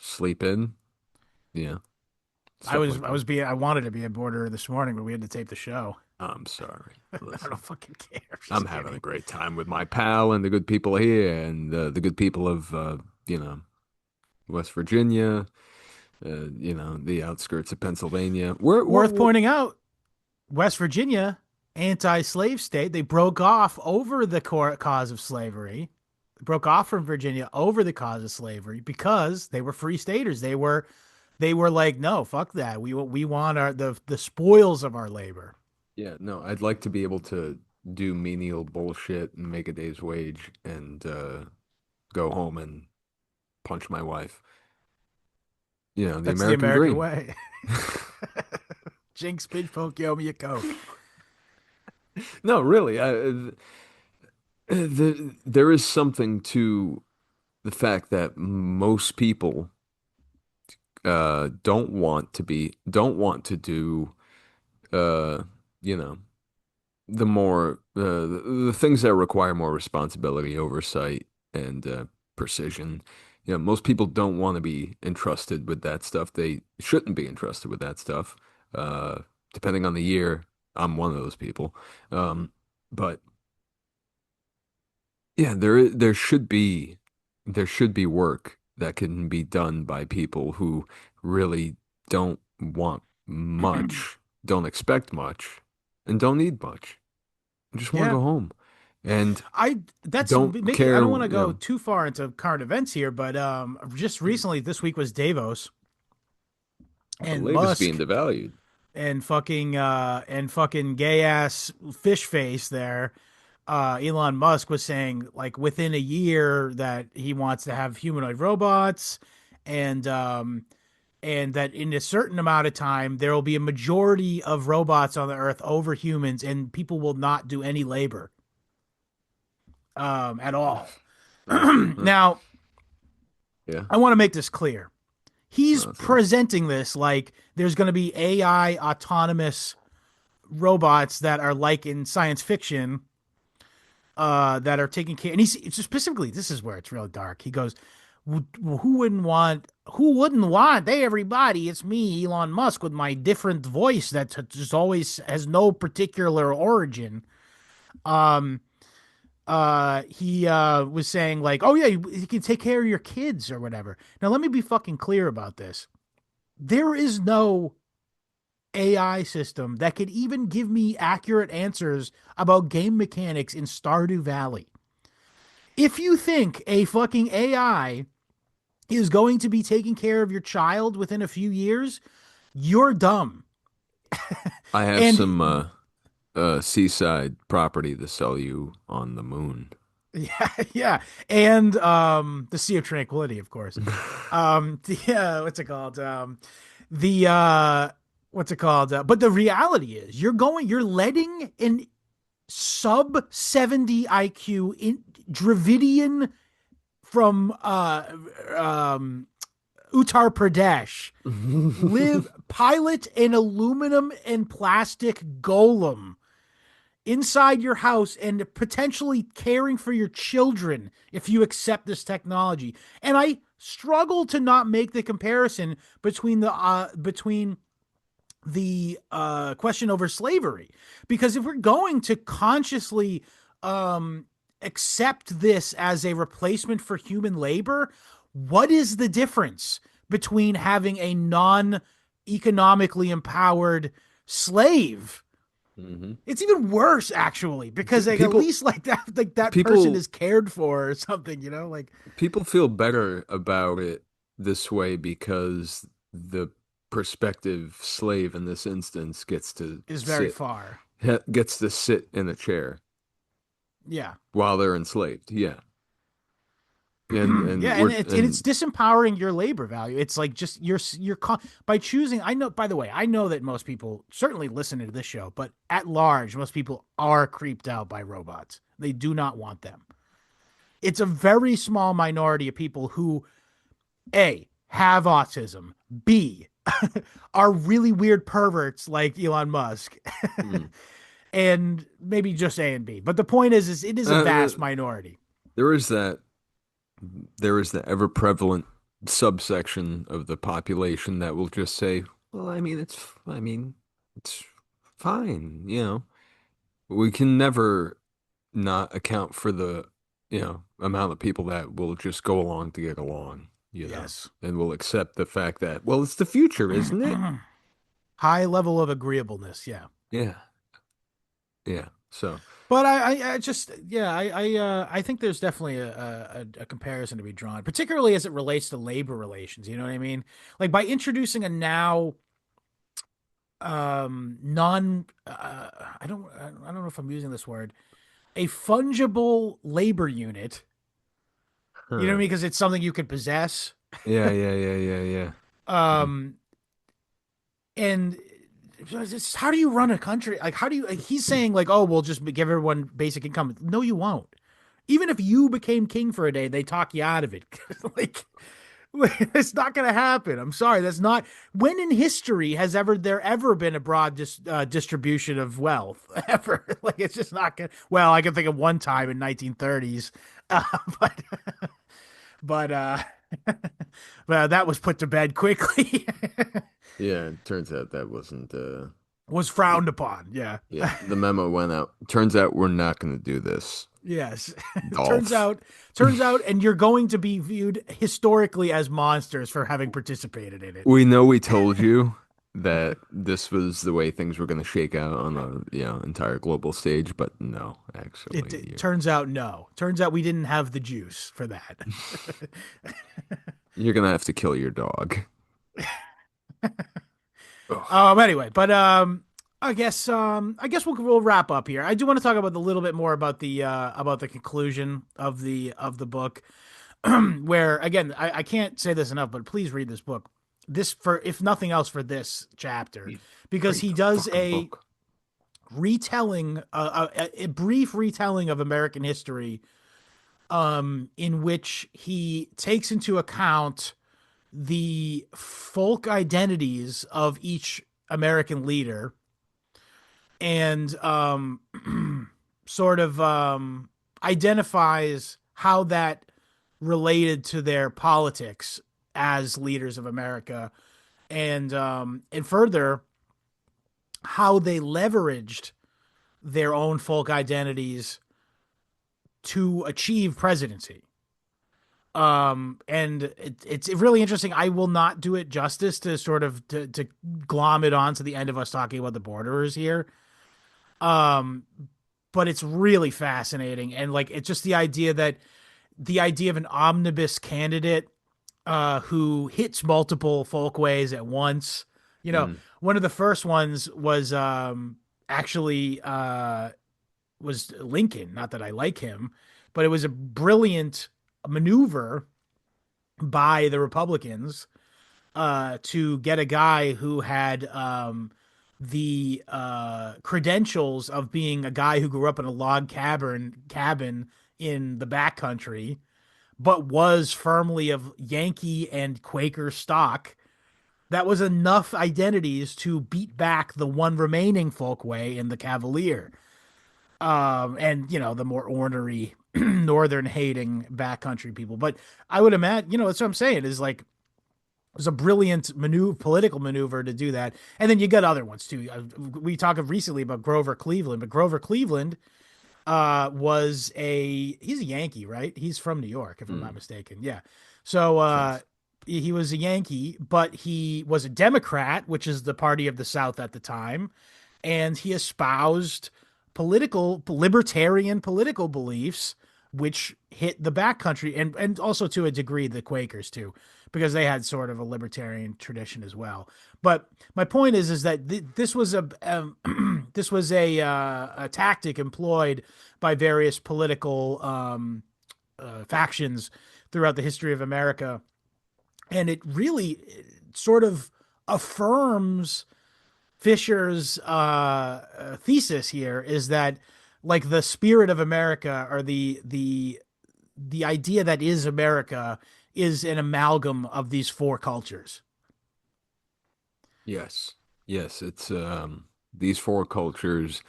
sleep in, yeah, stuff like that. I wanted to be a borderer this morning, but we had to tape the show. I'm sorry. I don't Listen, fucking care. I'm I'm just having a kidding. great time with my pal and the good people here and the good people of West Virginia, the outskirts of Pennsylvania. Worth pointing out, West Virginia, anti-slave state, they broke off over the cause of slavery. They broke off from Virginia over the cause of slavery because they were free staters. They were like, no, fuck that. We want the spoils of our labor. Yeah, no, I'd like to be able to do menial bullshit and make a day's wage and go home and punch my wife. The That's the American American dream. way. Jinx, pitch, poke, yo, me a coke. No, really, there is something to the fact that most people don't want to do uh, you know, the things that require more responsibility, oversight, and precision. Most people don't want to be entrusted with that stuff. They shouldn't be entrusted with that stuff. Uh, Depending on the year, I'm one of those people. But yeah, there should be work that can be done by people who really don't want much, don't expect much, and don't need much. I just want to Yeah, go home. And I that's don't maybe I care, don't want to you go know, too far into current events here, but just recently this week was Davos and labor's being Musk devalued. and fucking gay ass fish face there. Elon Musk was saying like within a year that he wants to have humanoid robots and and that in a certain amount of time there will be a majority of robots on the earth over humans and people will not do any labor at all. Uh, uh, Now, yeah, I want to make this clear. He's nonsense. presenting this like there's going to be AI autonomous robots that are like in science fiction that are taking care. And he's specifically, this is where it's real dark. He goes, who wouldn't want, hey, everybody, it's me, Elon Musk, with my different voice that just always has no particular origin. Um, he was saying like, oh yeah, you can take care of your kids or whatever. Now let me be fucking clear about this. There is no AI system that could even give me accurate answers about game mechanics in Stardew Valley. If you think a fucking AI is going to be taking care of your child within a few years, you're dumb. I have some And seaside property to sell you on the moon. yeah, yeah. And the Sea of Tranquility, of course. What's it called? The what's it called? But the reality is you're letting an sub 70 IQ in Dravidian from Uttar Pradesh live pilot an aluminum and plastic golem inside your house and potentially caring for your children if you accept this technology. And I struggle to not make the comparison between the question over slavery, because if we're going to consciously accept this as a replacement for human labor, what is the difference between having a non economically empowered slave? Hmm. It's even worse actually, because like at People, least like that person people, is cared for or something, like people feel better about it this way because the prospective slave in this instance is very far. gets to sit in a chair Yeah. while they're enslaved. Yeah, and Yeah, and it's disempowering your labor value. It's like just by choosing. I know. By the way, I know that most people certainly listening to this show, but at large, most people are creeped out by robots. They do not want them. It's a very small minority of people who A, have autism, B, are really weird perverts like Elon Musk, mm. and maybe just A and B. But the point is it is a Uh, vast minority. there is that there is the ever prevalent subsection of the population that will just say, "Well, I mean, it's fine, you know." We can never not account for the, amount of people that will just go along to get along, Yes. and will accept the fact that, well, it's the future, isn't it? High level of agreeableness, yeah. Yeah, yeah. So, But I just yeah I think there's definitely a comparison to be drawn, particularly as it relates to labor relations. You know what I mean? Like by introducing a now non I don't know if I'm using this word, a fungible labor unit. You know what I huh. mean? Because it's something you can possess. Yeah, yeah, yeah, yeah, yeah. Mhm. Um, and how do you run a country? Like, how do you? Like, he's saying like, oh, we'll just give everyone basic income. No, you won't. Even if you became king for a day, they talk you out of it. like, it's not going to happen. I'm sorry, that's not. When in history has there ever been a broad distribution of wealth ever? Like, it's just not going. Well, I can think of one time in 1930s, but but well, that was put to bed quickly. Yeah, it turns out that wasn't Was frowned upon. Yeah. yeah, the memo went out. Turns out we're not going to do this. Yes. turns Dolph. out turns out and you're going to be viewed historically as monsters for having participated in it. We know we told you. that this was the way things were going to shake out on the entire global stage, but no, It actually, turns out no. Turns out we didn't have the juice for that. you're gonna have to kill your dog. Ugh. Anyway, but I guess we'll wrap up here. I do want to talk about a little bit more about the conclusion of the book, where again I can't say this enough, but please read this book. This for if nothing else for this chapter, because Read he the does fucking book. a brief retelling of American history, in which he takes into account the folk identities of each American leader and sort of identifies how that related to their politics as leaders of America, and further how they leveraged their own folk identities to achieve presidency. And it's really interesting. I will not do it justice to sort of to glom it on to the end of us talking about the borderers here. Um, but it's really fascinating, and like it's just the idea of an omnibus candidate who hits multiple folkways at once. You know, Mm. one of the first ones was actually was Lincoln. Not that I like him, but it was a brilliant maneuver by the Republicans to get a guy who had the credentials of being a guy who grew up in a log cabin in the backcountry, but was firmly of Yankee and Quaker stock. That was enough identities to beat back the one remaining folkway in the Cavalier. And the more ornery northern hating backcountry people. But I would imagine, that's what I'm saying is like, it was a brilliant political maneuver to do that. And then you got other ones too. We talked recently about Grover Cleveland, but Grover Cleveland he's a Yankee, right? He's from New York, if I'm not Mm. mistaken. Yeah. So Sounds he was a Yankee, but he was a Democrat, which is the party of the South at the time, and he espoused libertarian political beliefs, which hit the backcountry and also to a degree the Quakers too, because they had sort of a libertarian tradition as well. But my point is that this was this was a tactic employed by various political factions throughout the history of America, and it really sort of affirms Fisher's thesis here is that like the spirit of America or the idea that is America is an amalgam of these four cultures. yes, yes. It's these four cultures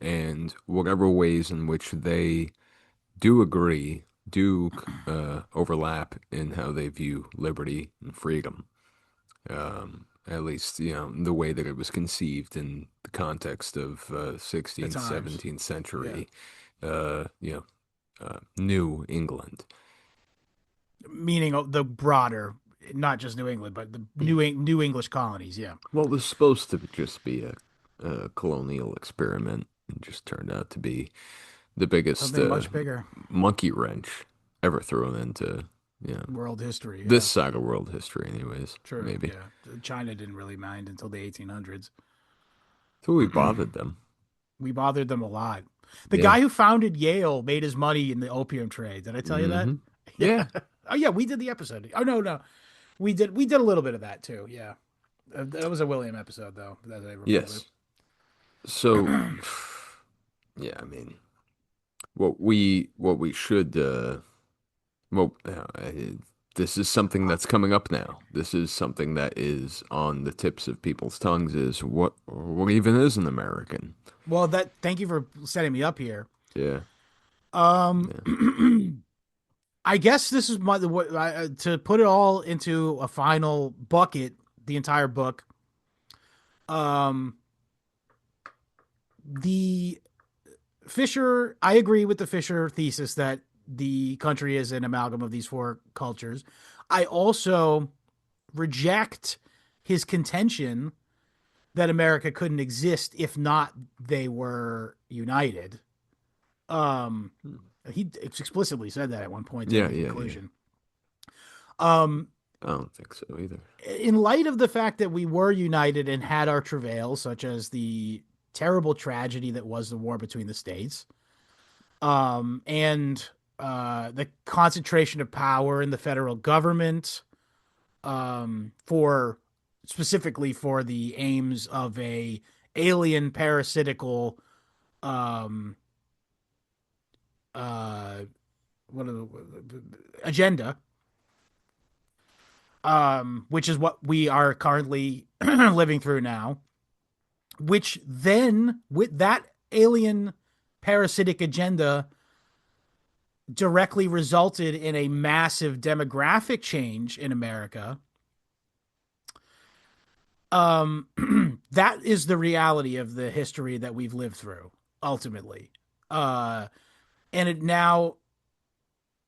and whatever ways in which they do agree, do overlap in how they view liberty and freedom. At least, the way that it was conceived in the context of The 16th, times. 17th Yeah. century, uh, you New England. Meaning the broader, not just New England, but the New English colonies. Yeah. Well, it was supposed to just be a colonial experiment and just turned out to be the biggest Something much bigger. monkey wrench ever thrown into, World history. this Yeah. side of world history, anyways, True. maybe. Yeah. China didn't really mind until the 1800s. So we bothered them. We bothered them a lot. The Yeah. guy who founded Yale made his money in the opium trade. Did I tell you that? Hmm. Yeah. Oh yeah, we did the episode. Oh no, no, we did a little bit of that too. Yeah, that was a William episode though that I remember. Yes. So, yeah, I mean, what we should well, this is something that's coming up now. This is something that is on the tips of people's tongues. Is what even is an American? Well, that thank you for setting me up here. Yeah. Yeah. I guess this is to put it all into a final bucket, the entire book. Um, the Fisher, I agree with the Fisher thesis that the country is an amalgam of these four cultures. I also reject his contention that America couldn't exist if not they were united. Um, Hmm. he explicitly said that at one point in Yeah, the yeah, yeah. conclusion. Um, I don't think so either. in light of the fact that we were united and had our travails, such as the terrible tragedy that was the war between the states, and the concentration of power in the federal government, for specifically for the aims of a alien parasitical um, uh, what are the, agenda, which is what we are currently living through now, which then, with that alien parasitic agenda, directly resulted in a massive demographic change in America. That is the reality of the history that we've lived through, ultimately. Uh, and it now,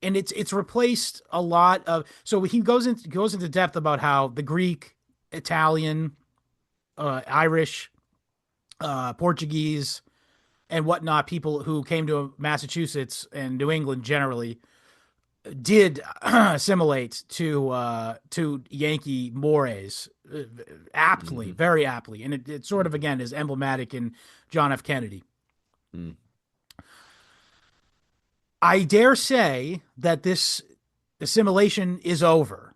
and it's replaced a lot of. So he goes into depth about how the Greek, Italian, Irish, Portuguese, and whatnot, people who came to Massachusetts and New England generally did assimilate to Yankee mores, aptly, Hmm. very aptly, and it sort of again is emblematic in John F. Kennedy. Mm. I dare say that this assimilation is over,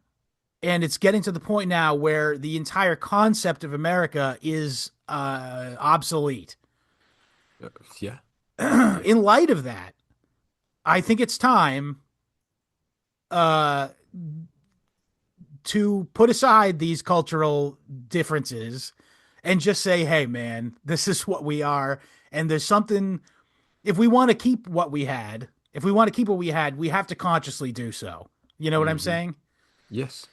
and it's getting to the point now where the entire concept of America is obsolete. Yeah, yeah. In light of that, I think it's time uh, to put aside these cultural differences and just say, hey, man, this is what we are. And there's something, if we want to keep what we had, if we want to keep what we had, we have to consciously do so. You know what I'm Hmm. saying? Yes,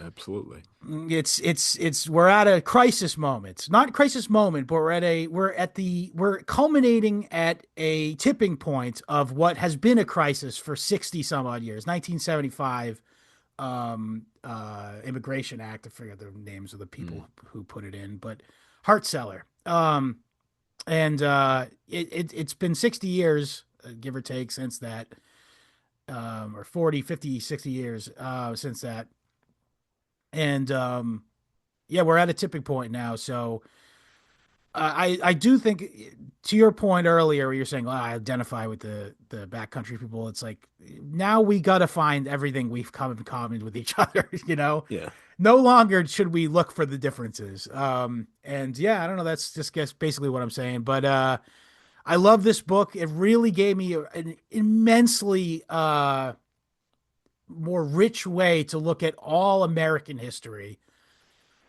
absolutely. We're at a crisis moment, not crisis moment, but we're culminating at a tipping point of what has been a crisis for 60 some odd years. 1975 Immigration Act. I forget the names of the Mm. people who put it in, but Hart-Celler. And it's been 60 years, give or take, since that, or 40, 50, 60 years since that. And yeah, we're at a tipping point now. So I do think, to your point earlier, where you're saying, "Oh, I identify with the backcountry people." It's like now we got to find everything we've come in common with each other. You know, Yeah. no longer should we look for the differences. And yeah, I don't know. That's just guess basically what I'm saying. But I love this book. It really gave me an immensely more rich way to look at all American history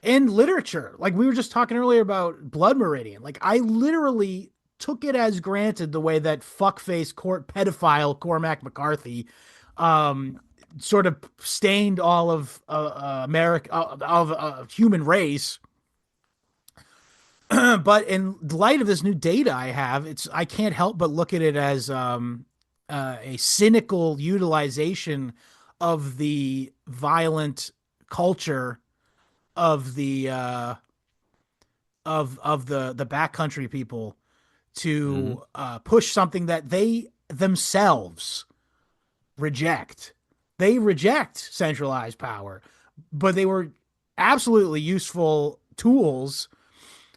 and literature. Like we were just talking earlier about Blood Meridian. Like I literally took it as granted the way that fuckface court pedophile Cormac McCarthy um sort of stained all of America, of human race. But in light of this new data I have, I can't help but look at it as a cynical utilization of the violent culture of the backcountry people Hmm. to push something that they themselves reject. They reject centralized power, but they were absolutely useful tools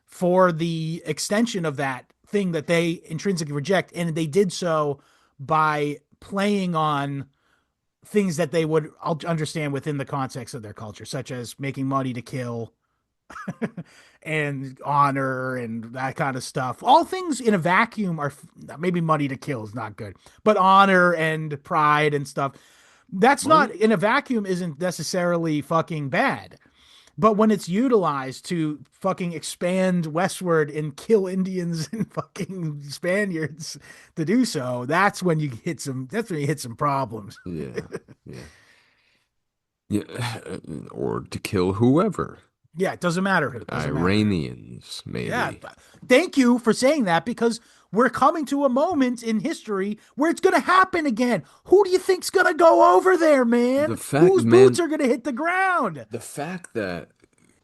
for the extension of that thing that they intrinsically reject. And they did so by playing on things that they would understand within the context of their culture, such as making money to kill and honor and that kind of stuff. All things in a vacuum are, maybe money to kill is not good, but honor and pride and stuff. That's not, Money. in a vacuum, isn't necessarily fucking bad. But when it's utilized to fucking expand westward and kill Indians and fucking Spaniards to do so, that's when you hit some problems. Yeah. Yeah. Yeah. Or to kill whoever. Yeah, it doesn't matter who. It doesn't matter who. Iranians, Yeah. maybe. Thank you for saying that, because we're coming to a moment in history where it's going to happen again. Who do you think's going to go over there, The man? fact, Whose boots man, are going to hit the ground? the fact that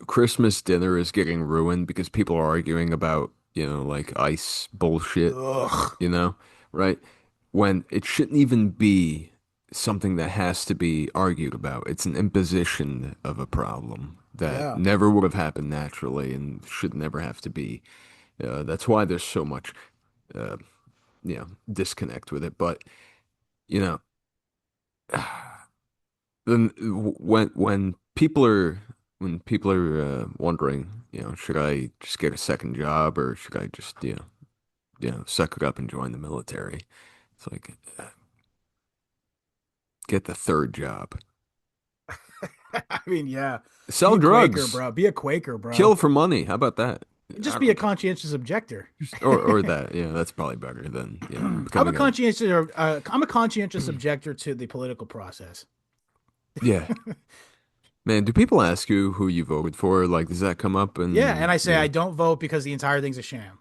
Christmas dinner is getting ruined because people are arguing about, like ice bullshit, Ugh. right? When it shouldn't even be something that has to be argued about. It's an imposition of a problem that Yeah. never would have happened naturally and should never have to be. That's why there's so much, uh, disconnect with it. But, you know, then when people are wondering, should I just get a second job or should I just, suck it up and join the military? It's like, get the third job. I mean, yeah. Be Sell a Quaker, drugs. bro. Be a Quaker, bro. Kill for money. How about that? I Just be a don't care. conscientious objector. Or that. Yeah, that's probably better than, becoming a I'm a conscientious objector to the political process. yeah. Man, do people ask you who you voted for? Like, does that come up? Yeah, and And I say I don't vote because the entire thing's a sham.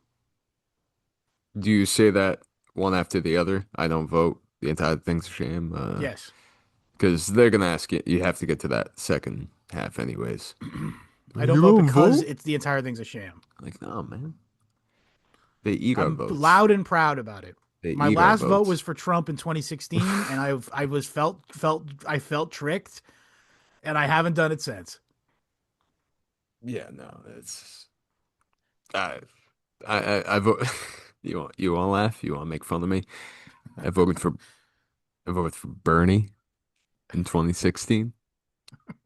do you say that one after the other? I don't vote. The entire thing's a sham. Yes. Because they're gonna ask you. You have to get to that second half, anyways. I don't You vote don't because vote? it's the entire thing's a sham. Like, no, man. They eat our I'm votes. loud and proud about it. They My eat our last vote was votes. for Trump in 2016, and I felt tricked, and I haven't done it since. Yeah, no, it's I I vote. You want to laugh? You want to make fun of me? I voted for I voted for Bernie in 2016.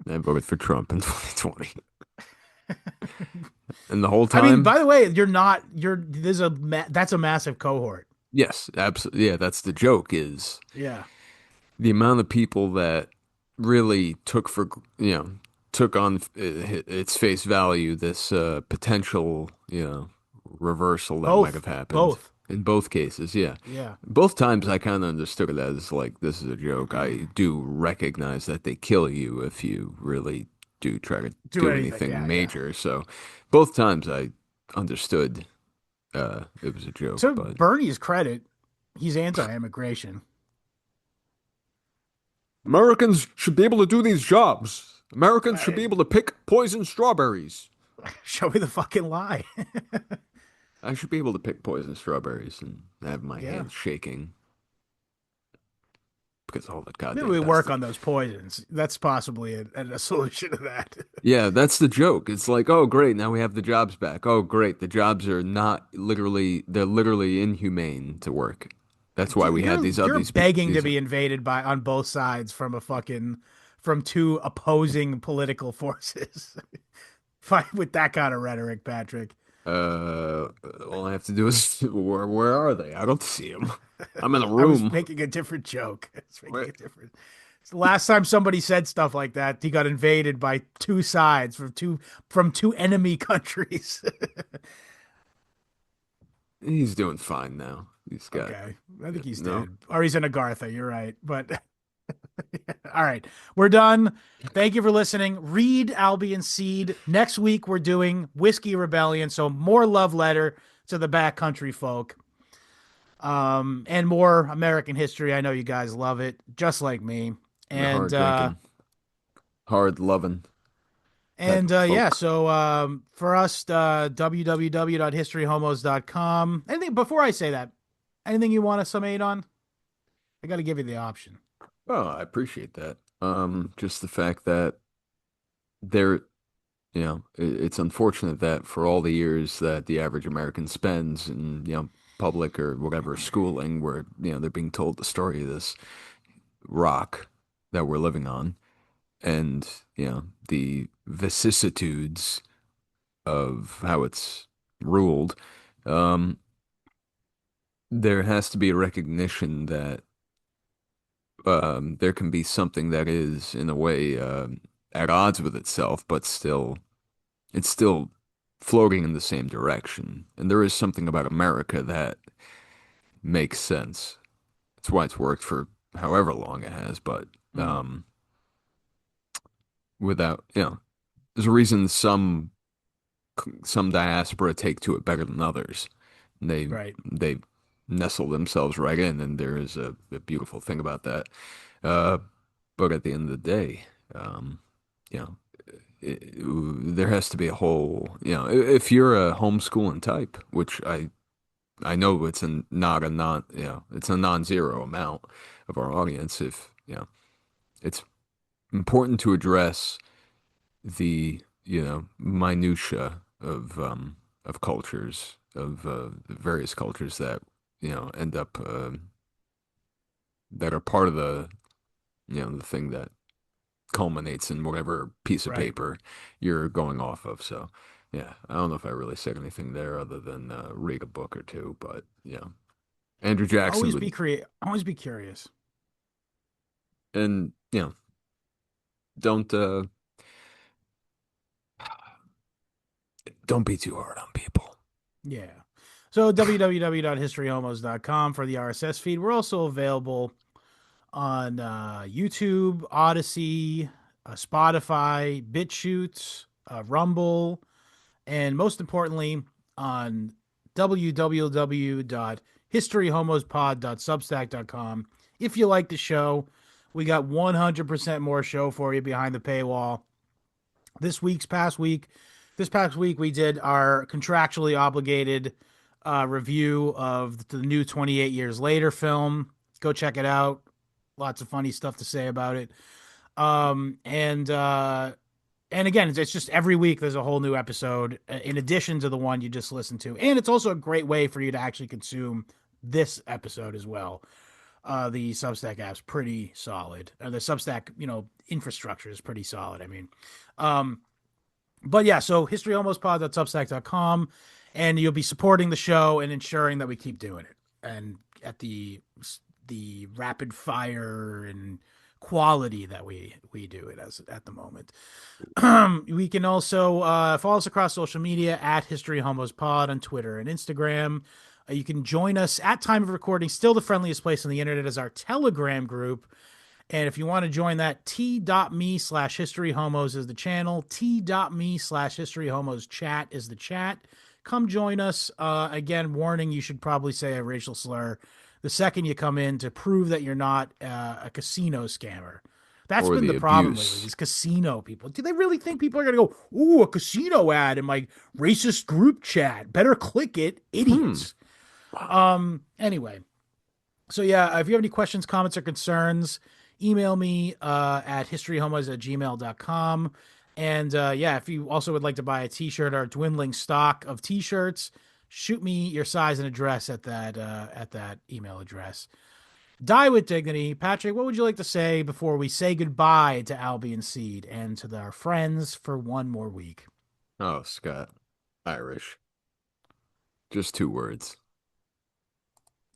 I voted for Trump in 2020. And the whole I mean, time, by the way, that's a massive cohort. yes, absolutely. Yeah, that's the joke is Yeah. the amount of people that really took on its face value this potential, reversal that might Both. have happened Both. in both cases. Yeah. Yeah. Both times I kind of understood it as like this is a joke. I do recognize that they kill you if you really do try to Do do anything. anything Yeah, yeah. major. So both times I understood it was a joke, To but Bernie's credit, he's anti-immigration. Americans should be able to do these jobs. Americans should be I- able to pick poison strawberries. Show me the fucking lie. I should be able to pick poison strawberries and have my Yeah. hands shaking because of all the Maybe goddamn we work plastic. on those poisons. That's possibly a solution to that. Yeah, that's the joke. It's like, oh, great, now we have the jobs back. Oh, great, the jobs are not literally, they're literally inhumane to work. That's why Dude, we had you're begging to these. be invaded by on both sides from two opposing political forces. Fight with that kind of rhetoric, Patrick. All I have to do is, where are they? I don't see them. I'm in a I was room. making a different joke. I was making Where, a different. It's the last time somebody said stuff like that, he got invaded by two sides from two enemy countries. he's doing fine now. He's got, Okay, I think he's no. dead, or he's in Agartha. You're right, but all right, we're done. Thank you for listening. Read Albion Seed. Next week we're doing Whiskey Rebellion, so more love letter to the backcountry folk, and more American history. I know you guys love it, just like me. The And hard drinking, hard loving type of yeah, folk. so for us, www.historyhomos.com. Anything before I say that? Anything you want to summate on? I got to give you the option. Oh, I appreciate that. Just the fact that there, it's unfortunate that for all the years that the average American spends in, public or whatever schooling, where, they're being told the story of this rock that we're living on and, the vicissitudes of how it's ruled. Um, there has to be a recognition that there can be something that is, in a way, at odds with itself, but it's still floating in the same direction. And there is something about America that makes sense. That's why it's worked for however long it has, but Mm, without, there's a reason some diaspora take to it better than others. And right. they nestle themselves right in, and there is a beautiful thing about that. Uh, but at the end of the day, um, you know, there has to be a whole, if you're a homeschooling type, which I know it's not a it's a non-zero amount of our audience. If, it's important to address the, minutia of cultures, of the various cultures that, end up, that are part of the thing that culminates in whatever piece of Right. paper you're going off of. So, yeah, I don't know if I really said anything there other than read a book or two, but Andrew Jackson Always would, be always be curious. and don't don't be too hard on people. Yeah. So www.historyhomos.com for the RSS feed. We're also available on YouTube, Odyssey, Spotify, BitChute, Rumble, and most importantly on www.historyhomospod.substack.com. If you like the show, we got 100% more show for you behind the paywall. This past week, we did our contractually obligated review of the new 28 Years Later film. Go check it out. Lots of funny stuff to say about it. And again, it's just every week there's a whole new episode in addition to the one you just listened to. And it's also a great way for you to actually consume this episode as well. The Substack app's pretty solid. The Substack, infrastructure is pretty solid. I mean, but yeah, so historyhomospod.substack.com, and you'll be supporting the show and ensuring that we keep doing it. And at the rapid fire and quality that we do it as at the moment. We can also follow us across social media at History Homos Pod on Twitter and Instagram. You can join us at time of recording. Still the friendliest place on the internet is our Telegram group. And if you want to join that, t.me/historyhomos is the channel. t.me/historyhomos chat is the chat. Come join us. Again, warning, you should probably say a racial slur the second you come in to prove that you're not a casino scammer. That's Or been the the problem abuse. lately, these casino people. Do they really think people are going to go, ooh, a casino ad in my racist group chat? Better click it, idiots. Anyway, so yeah, if you have any questions, comments, or concerns, email me at historyhomos@gmail.com. And yeah, if you also would like to buy a t-shirt or a dwindling stock of t-shirts, shoot me your size and address at that email address. Die with dignity. Patrick, what would you like to say before we say goodbye to Albion Seed and to our friends for one more week? Oh, Scott, Irish. Just 2 words.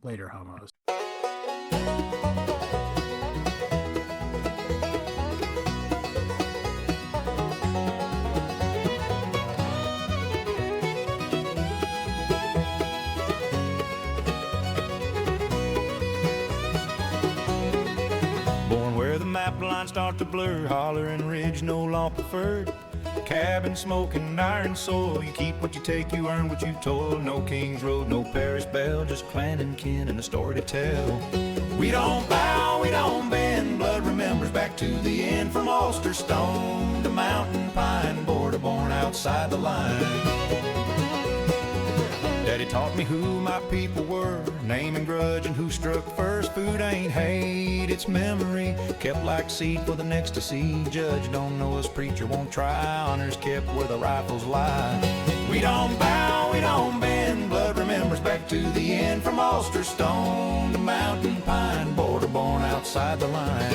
Later, homos. Map lines start to blur, holler and ridge no law preferred. Cabin smoking, iron soil, you keep what you take, you earn what you toil. No King's Road, no parish bell, just clan and kin and a story to tell. We don't bow, we don't bend, blood remembers back to the end. From Ulster Stone to Mountain Pine, border born outside the line. Daddy taught me who my people were, name and grudge and who struck first. Food ain't hate, it's memory, kept like seed for the next to see. Judge don't know us, preacher won't try, honors kept where the rifles lie. We don't bow, we don't bend, blood remembers back to the end. From Ulster Stone to Mountain Pine, border born outside the line.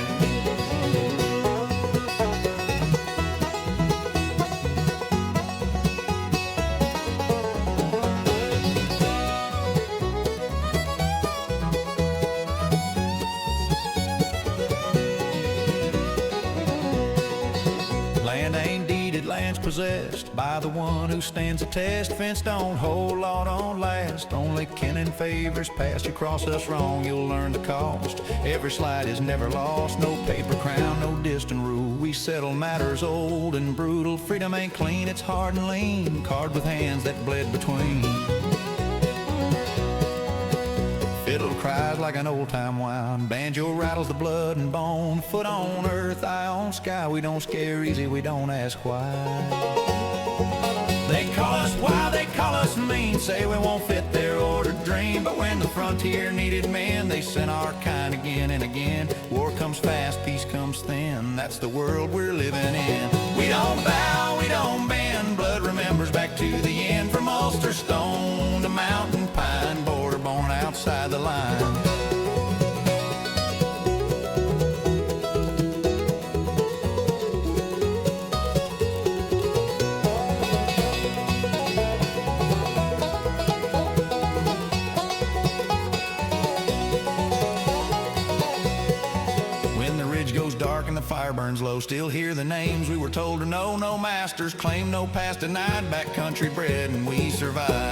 Possessed by the one who stands a test. Fenced on, whole law don't last. Only kin and favors passed. You cross us wrong, you'll learn the cost. Every slide is never lost. No paper crown, no distant rule. We settle matters old and brutal. Freedom ain't clean, it's hard and lean. Carved with hands that bled between. Fiddle cries like an old-time whine. Banjo rattles the blood and bone. Foot on earth, eye on sky. We don't scare easy, we don't ask why. They call us wild, they call us mean, say we won't fit their ordered dream. But when the frontier needed men, they sent our kind again and again. War comes fast, peace comes thin, that's the world we're living in. We don't bow, we don't bend, blood remembers back to the end. From Ulster stone to mountain pine, border born outside the line. Fire burns low, still hear the names we were told to know. No masters, claim no past, denied, backcountry bred, and we survive.